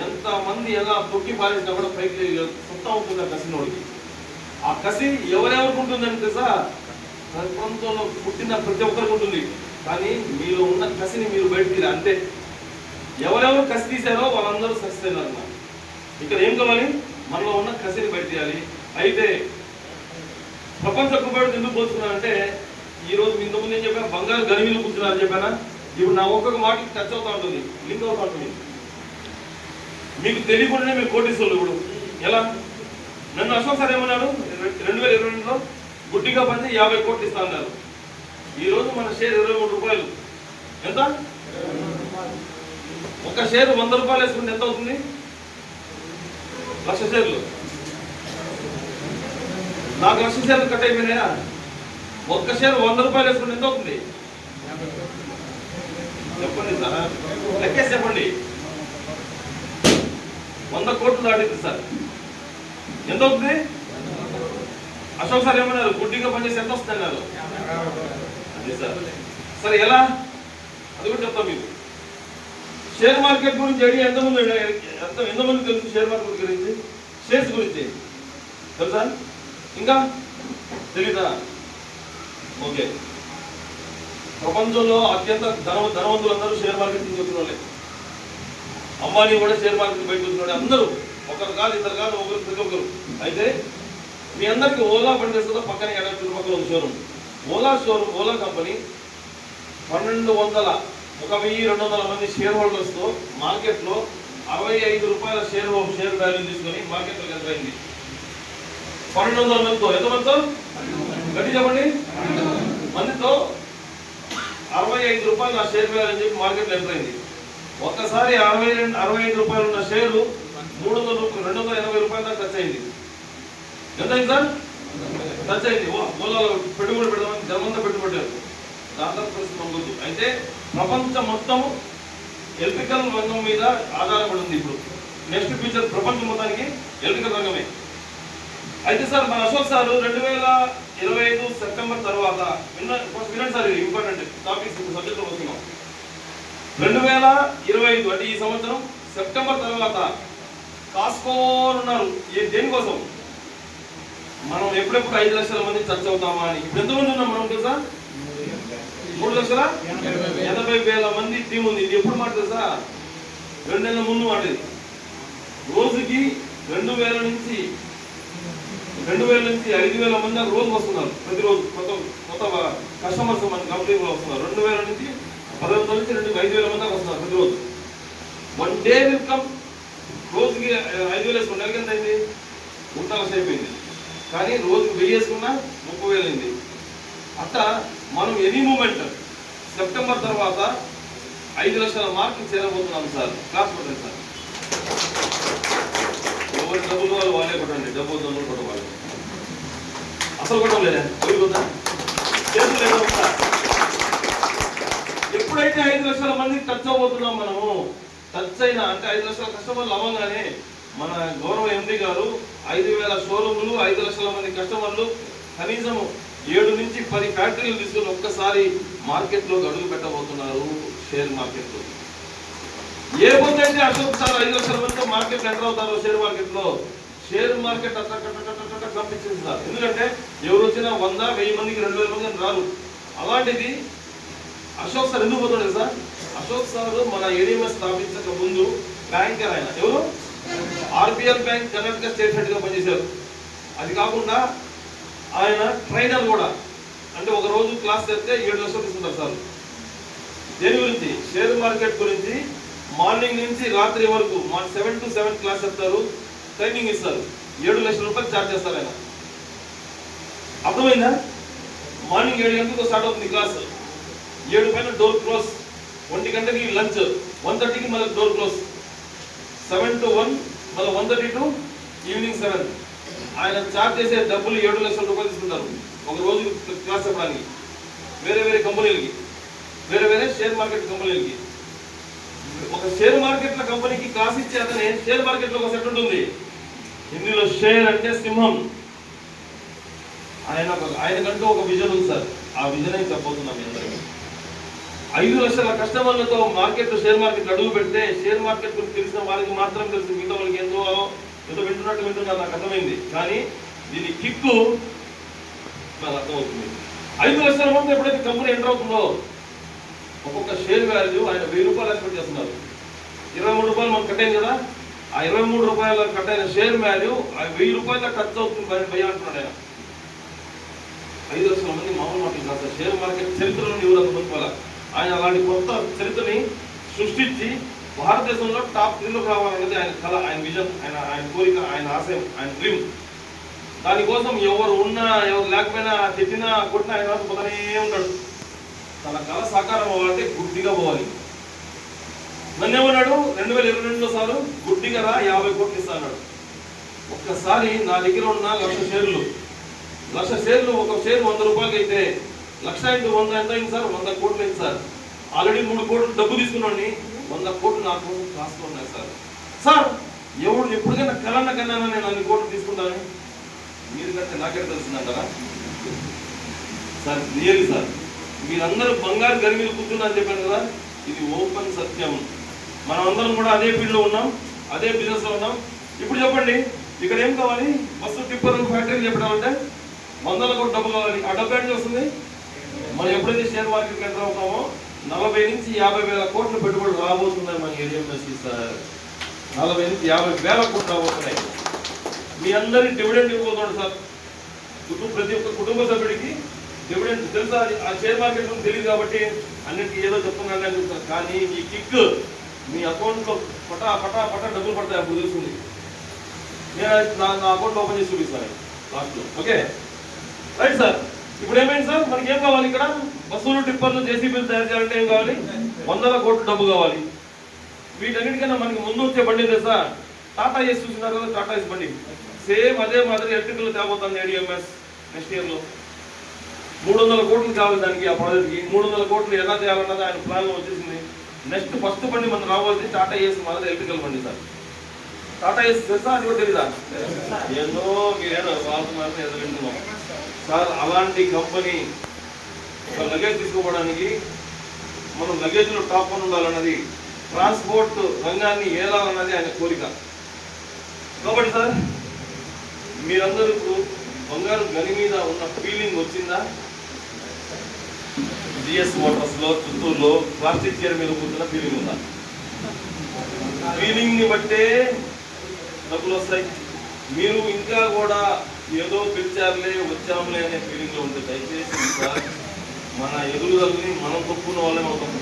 ఎంతమంది ఎలా తొక్కి పాలించినా కూడా పైకి సొంతం ఉంటుంది ఆ కసినోడికి. ఆ కసి ఎవరెవరికి ఉంటుందంటే సార్ ప్రపంచంలో పుట్టిన ప్రతి ఒక్కరికి ఉంటుంది. కానీ మీలో ఉన్న కసిని మీరు బయటికి అంతే. ఎవరెవరు కసి తీశారో వాళ్ళందరూ సక్సెస్ అయినారు. ఇక్కడ ఏం కావాలి? మనలో ఉన్న కసిని బయట తీయాలి. అయితే ప్రపంచ కుబేరుడు ఎందుకు పోతున్నానంటే ఈరోజు ఇంతకుముందు ఏం చెప్పాను, బంగారు గనిమీలు కూర్చున్నారని చెప్పానా? ఇప్పుడు నా ఒక్కొక్క మాటకి టచ్ అవుతూ ఉంటుంది, లింక్ అవుతూ ఉంటుంది. మీకు తెలియకుండానే మీరు కోటీసులు. ఇప్పుడు ఎలా నన్ను అశోక్ సార్ ఏమన్నాడు? 2022లో గుడ్డిగా పని 50 కోట్లు ఇస్తా అన్నారు. ఈరోజు మన షేర్ ₹23. ఎంత? ఒక షేర్ ₹100 వేసుకుంటే ఎంత అవుతుంది? 1,00,000 షేర్లు. నాకు 1,00,000 షేర్లు కట్ అయిపోయినాయా? ఒక్క షేర్ ₹100 వేసుకుంటే ఎంత అవుతుంది చెప్పండి సార్, లెక్కేసి చెప్పండి. 100 కోట్లు దాటింది సార్. ఎంత అవుతుంది? అశోక్ సార్ ఏమన్నారు? గుడ్డిగా పనిచేసి ఎంత వస్తుంది అన్నారు. అది సార్. సరే ఎలా? అది కూడా చెప్తాం మీకు. షేర్ మార్కెట్ గురించి ఐడియా ఎంతమంది తెలుసు? షేర్ మార్కెట్ గురించి, షేర్స్ గురించి తెలుసా? ఇంకా తెలీదా? ఓకే. ప్రపంచంలో అత్యంత ధనవంతులందరూ షేర్ మార్కెట్ నుంచి వచ్చిన వాళ్ళే. అంబానీ కూడా షేర్ మార్కెట్ బయటకు వచ్చిన వాళ్ళే. అందరూ ఒకరు కాదు, ఇద్దరు కాదు, ఒకరు ప్రతి ఒక్కరు. అయితే మీ అందరికీ ఓలా పనిచేస్తుందో పక్కన చుట్టుపక్కల ఒక షోరూమ్. ఓలా కంపెనీ 1,200 మంది షేర్ హోల్డర్స్తో మార్కెట్లో ₹65 షేర్ వాల్యూ తీసుకొని మార్కెట్లోకి ఎంటర్ అయింది. 1,200 మందితో. ఎంతమందితో? గట్టి చెప్పండి. మందితో ₹65 నా షేర్ వాల్యూ అని చెప్పి మార్కెట్లో ఎంటర్ అయింది. ఒక్కసారి ₹65 ఉన్న షేరు ₹280 దాకా టచ్ అయింది. ఎంత అయింది సార్? టచ్ అయింది. ఓలాలో పెట్టుబడి పెడదామని జనమంతా పెట్టుబడ్డారు. దాంట్లో పరిస్థితి నమ్మకూడదు. అయితే ప్రపంచం మొత్తం ఎలక్ట్రికల్ రంగం మీద ఆధారపడి ఉంది. ఇప్పుడు నెక్స్ట్ ఫ్యూచర్ ప్రపంచం మొత్తానికి ఎలక్ట్రికల్ రంగమే. అయితే సార్ మన అశోక్ సార్ 2025 సెప్టెంబర్ తర్వాత వినండి సార్, ఇది ఇంపార్టెంట్ టాపిక్స్ సబ్జెక్ట్లో వస్తున్నాం. 2025 అంటే ఈ సంవత్సరం సెప్టెంబర్ తర్వాత కాసుకోనున్నారు. దేనికోసం? మనం ఎప్పుడెప్పుడు 5 లక్షల మంది టచ్ అవుతామా అని. ఇప్పుడు ఎంతమంది ఉన్నాం మనం తెలుసా? 3,80,000 మంది టీం ఉంది. ఇది ఎప్పుడు మాట తెలుసా? 2 నెలల ముందు మాట. రోజుకి 2,000 నుంచి 5,000 మంది రోజు వస్తున్నారు. ప్రతిరోజు కొత్త కస్టమర్స్ మన కంపెనీలో వస్తున్నారు. 2,000 నుంచి 10,000 నుంచి 5,000 మంది వస్తున్నారు ప్రతిరోజు. 1 డే విల్ కమ్. రోజుకి 5,000 వేసుకున్న నెలకి ఎంత అయింది? 3 లక్షలు అయిపోయింది. కానీ రోజుకి 1000 వేసుకున్నా 30,000 అయింది. అట్లా మనం ఎనీ మూమెంట్ సెప్టెంబర్ తర్వాత 5 లక్షల మార్కులు చేరబోతున్నాం సార్. క్లాస్ కొట్టండి సార్. ఎవరి డబ్బులు వాళ్ళు వాళ్ళే కొట్టండి. డబ్బులు దొంగలు కొట్టవాలి. అసలు కొట్టం లేదా? చేతులు లేదా? ఎప్పుడైతే 5 లక్షల మంది టచ్ అవబోతున్నాం మనము, టచ్ అయినా అంటే 5 లక్షల కస్టమర్లు అవ్వగానే మన గౌరవ ఎండి గారు 5,000 షోరూములు, 5 లక్షల మంది కస్టమర్లు, కనీసం 7 నుంచి 10 ఫ్యాక్టరీలు తీసుకుని ఒక్కసారి మార్కెట్లో అడుగు పెట్టబోతున్నారు. షేర్ మార్కెట్లో ఏ పొందైతే అశోక్ సార్ 5 లక్షల మందితో మార్కెట్ ఎంటర్ అవుతారో షేర్ మార్కెట్లో, షేర్ మార్కెట్ పంపించింది సార్. ఎందుకంటే ఎవరు వచ్చినా 100, 1000 మందికి 2,000 మంది అని రారు. అలాంటిది అశోక్ సార్ ఎందుకు పోతాడు సార్? అశోక్ సార్ మన ఏడిఎంఎస్ స్థాపించక ముందు బ్యాంకర్. ఆయన ఎవరు? RBL bank Karnataka state head గా పనిచేశారు. అది కాకుండా ఆయన ట్రైనర్ కూడా. అంటే ఒక రోజు క్లాస్ చెప్తే 7 లక్షలు తీసుకుంటారు సార్. దేని గురించి? షేర్ మార్కెట్ గురించి. మార్నింగ్ నుంచి రాత్రి వరకు 7 to 7 క్లాస్ చెప్తారు, ట్రైనింగ్ ఇస్తారు. 7 లక్షల రూపాయలు ఛార్జ్ చేస్తారు ఆయన. అర్థమైందా? మార్నింగ్ 7 గంటలకు స్టార్ట్ అవుతుంది క్లాస్. 7 పైన డోర్ క్లోజ్. 1 గంటకి లంచ్, 1:30కి మళ్ళీ డోర్ క్లోజ్. 7 to 1, మళ్ళీ 1:30 to ఈవినింగ్ 7. ఆయన ఛార్జ్ చేసే డబ్బులు 7 లక్షల రూపాయలు తీసుకుంటారు ఒక రోజు క్లాస్ చెప్పడానికి. వేరే కంపెనీలకి, వేరే షేర్ మార్కెట్ కంపెనీలకి. ఒక షేర్ మార్కెట్ల కంపెనీకి క్లాస్ ఇచ్చే అతనే షేర్ మార్కెట్లో ఒక సెట్ ఉంటుంది. హిందీలో షేర్ అంటే సింహం. ఆయనకంటూ ఒక విజన్ ఉంది సార్. ఆ విజన్ అని చెప్పబోతున్నాం మీ అందరికీ. 5 లక్షల కస్టమర్లతో మార్కెట్, షేర్ మార్కెట్ అడుగు పెడితే షేర్ మార్కెట్ గురించి తెలిసిన వాళ్ళకి మాత్రం తెలుసు. మిగతా వాళ్ళకి ఏదో వింటున్నారు నాకు అర్థమైంది. కానీ దీని కిక్కు నాకు అర్థమవుతుంది. 5 లక్షల మంది ఎప్పుడైతే కంపెనీ ఎంటర్ అవుతుందో ఒక్కొక్క షేర్ వాల్యూ ఆయన 1000 రూపాయలు ఎక్స్పెక్ట్ చేస్తున్నారు. 23 రూపాయలు మనకు కట్ అయింది కదా. ఆ 23 రూపాయల కట్ అయిన షేర్ వాల్యూ 1000 రూపాయల ఖర్చు అవుతుంది భయ అంటున్నాడు ఆయన. 5 లక్షల మంది మామూలు మాటలు కాదు. షేర్ మార్కెట్ చరిత్రలో ఎవరు ముందుకోవాలి. ఆయన అలాంటి కొత్త చరిత్రని సృష్టించి భారతదేశంలో టాప్ 3లోకి రావాలనేది ఆయన కళ, ఆయన విజన్, ఆయన కోరిక, ఆయన ఆశయం, ఆయన డ్రీమ్. దానికోసం ఎవరు ఉన్నా ఎవరు లేకపోయినా తిట్టినా కొట్టినా ఆయన వరకు పోతానే ఉంటాడు. తన కళ సాకారం అవ్వాలంటే గుడ్డిగా పోవాలి. నన్నేమన్నాడు 2022లో సారు గుడ్డిగా రా 50 కోట్లు ఇస్తా అన్నాడు. ఒక్కసారి నా దగ్గర ఉన్న 1,00,000 షేర్లు, 1,00,000 షేర్లు, ఒక షేర్ 100 రూపాయలకి అయితే 1,00,000 into 100 ఎంత అయింది సార్? 100 కోట్లు అయింది సార్. ఆల్రెడీ 3 కోట్లు డబ్బు తీసుకున్నాండి. 100 కోట్లు నా కోసం కాసుకున్నాయి సార్. సార్ ఎవడు ఎప్పుడుకైనా కన్నా నేను 2 కోట్లు తీసుకుంటాను. మీరు కంటే నాకే తెలిసిందంటారా సార్? రియల్లీ సార్, మీరందరూ బంగారు గని మీద కూర్చున్నా అని చెప్పాను కదా. ఇది ఓపెన్ సత్యం. మనం అందరం కూడా అదే ఫీల్డ్లో ఉన్నాం, అదే బిజినెస్లో ఉన్నాం. ఇప్పుడు చెప్పండి, ఇక్కడ ఏం కావాలి? బస్సు టిప్పర్ ఫ్యాక్టరీ చెప్పాలంటే 100 కోట్ల డబ్బు కావాలి. ఆ డబ్బు ఎక్కడ వస్తుంది? మనం ఎప్పుడైతే షేర్ మార్కెట్ ఎంటర్ అవుతామో 40 నుంచి 50,000 కోట్లు పెట్టుబడులు రాబోతున్నాయి మన ఏడిఎంఎస్కి సార్. 40 నుంచి 50,000 కోట్లు రాబోతున్నాయి. మీ అందరి డివిడెండ్ ఇవ్వబోతున్నాడు సార్. ప్రతి ఒక్క కుటుంబ సభ్యుడికి డివిడెండ్ తెలుసా? ఆ షేర్ మార్కెట్ తెలియదు కాబట్టి అన్నింటికి ఏదో చెప్తున్నాను అని చెప్తారు. కానీ ఈ కిక్ మీ అకౌంట్లో పటా డబ్బులు పడతాయి. అప్పుడు తెలుస్తుంది. నేను నా అకౌంట్ ఓపెన్ చేసి చూపిస్తాను లాస్ట్లో. Okay right sir. ఇప్పుడు ఏమైంది సార్? మనకి ఏం కావాలి? ఇక్కడ బస్సులు, టిప్పర్లు, జేసీబీలు తయారు చేయాలంటే ఏం కావాలి? 100 కోట్ల డబ్బు కావాలి. వీటన్నిటికన్నా మనకి ముందు వచ్చే బండి తెలుసా? టాటా ఏస్ చూసినారు కదా, టాటా ఏస్ బండి. సేమ్ అదే మాదిరి ఎలక్ట్రికల్ తేబోతుంది ఏడిఎంఎస్ నెక్స్ట్ ఇయర్లో. 300 కోట్లు కావాలి దానికి. ఆ ప్రాజెక్ట్కి 300 కోట్లు ఎలా చేయాలన్నది ఆయన ప్లాన్లో వచ్చేసింది. నెక్స్ట్ ఫస్ట్ బండి మనం రావాల్సింది టాటా ఏస్ మాదిరి ఎలక్ట్రికల్ బండి సార్. టాటా ఏస్ తెలుసా? అది కూడా తెలీదా? ఏదో మీరేదో వాళ్ళు మాత్రం ఏదో వింటున్నాం సార్. అలాంటి కంపెనీ ఒక లగేజ్ తీసుకోవడానికి మనం లగేజ్లో టాప్ వన్ ఉండాలన్నది, ట్రాన్స్పోర్ట్ రంగాన్ని ఏలాలన్నది ఆయన కోరిక. కాబట్టి సార్ మీరందరూ బంగారు గని మీద ఉన్న ఫీలింగ్ వచ్చిందా? జిఎస్ మోటార్స్లో చిత్తూరులో ప్లాస్టిక్ చైర్ మీద కూర్చున్న ఫీలింగ్ ఉందా? ఫీలింగ్ని బట్టే డబ్బులు వస్తాయి. మీరు ఇంకా కూడా ఏదో పిలిచారులే వచ్చాములే అనే ఫీలింగ్లో ఉంటే దయచేసి సార్ మన ఎదుగుదలని మనం తప్పుకున్న వాళ్ళే మనం తప్పు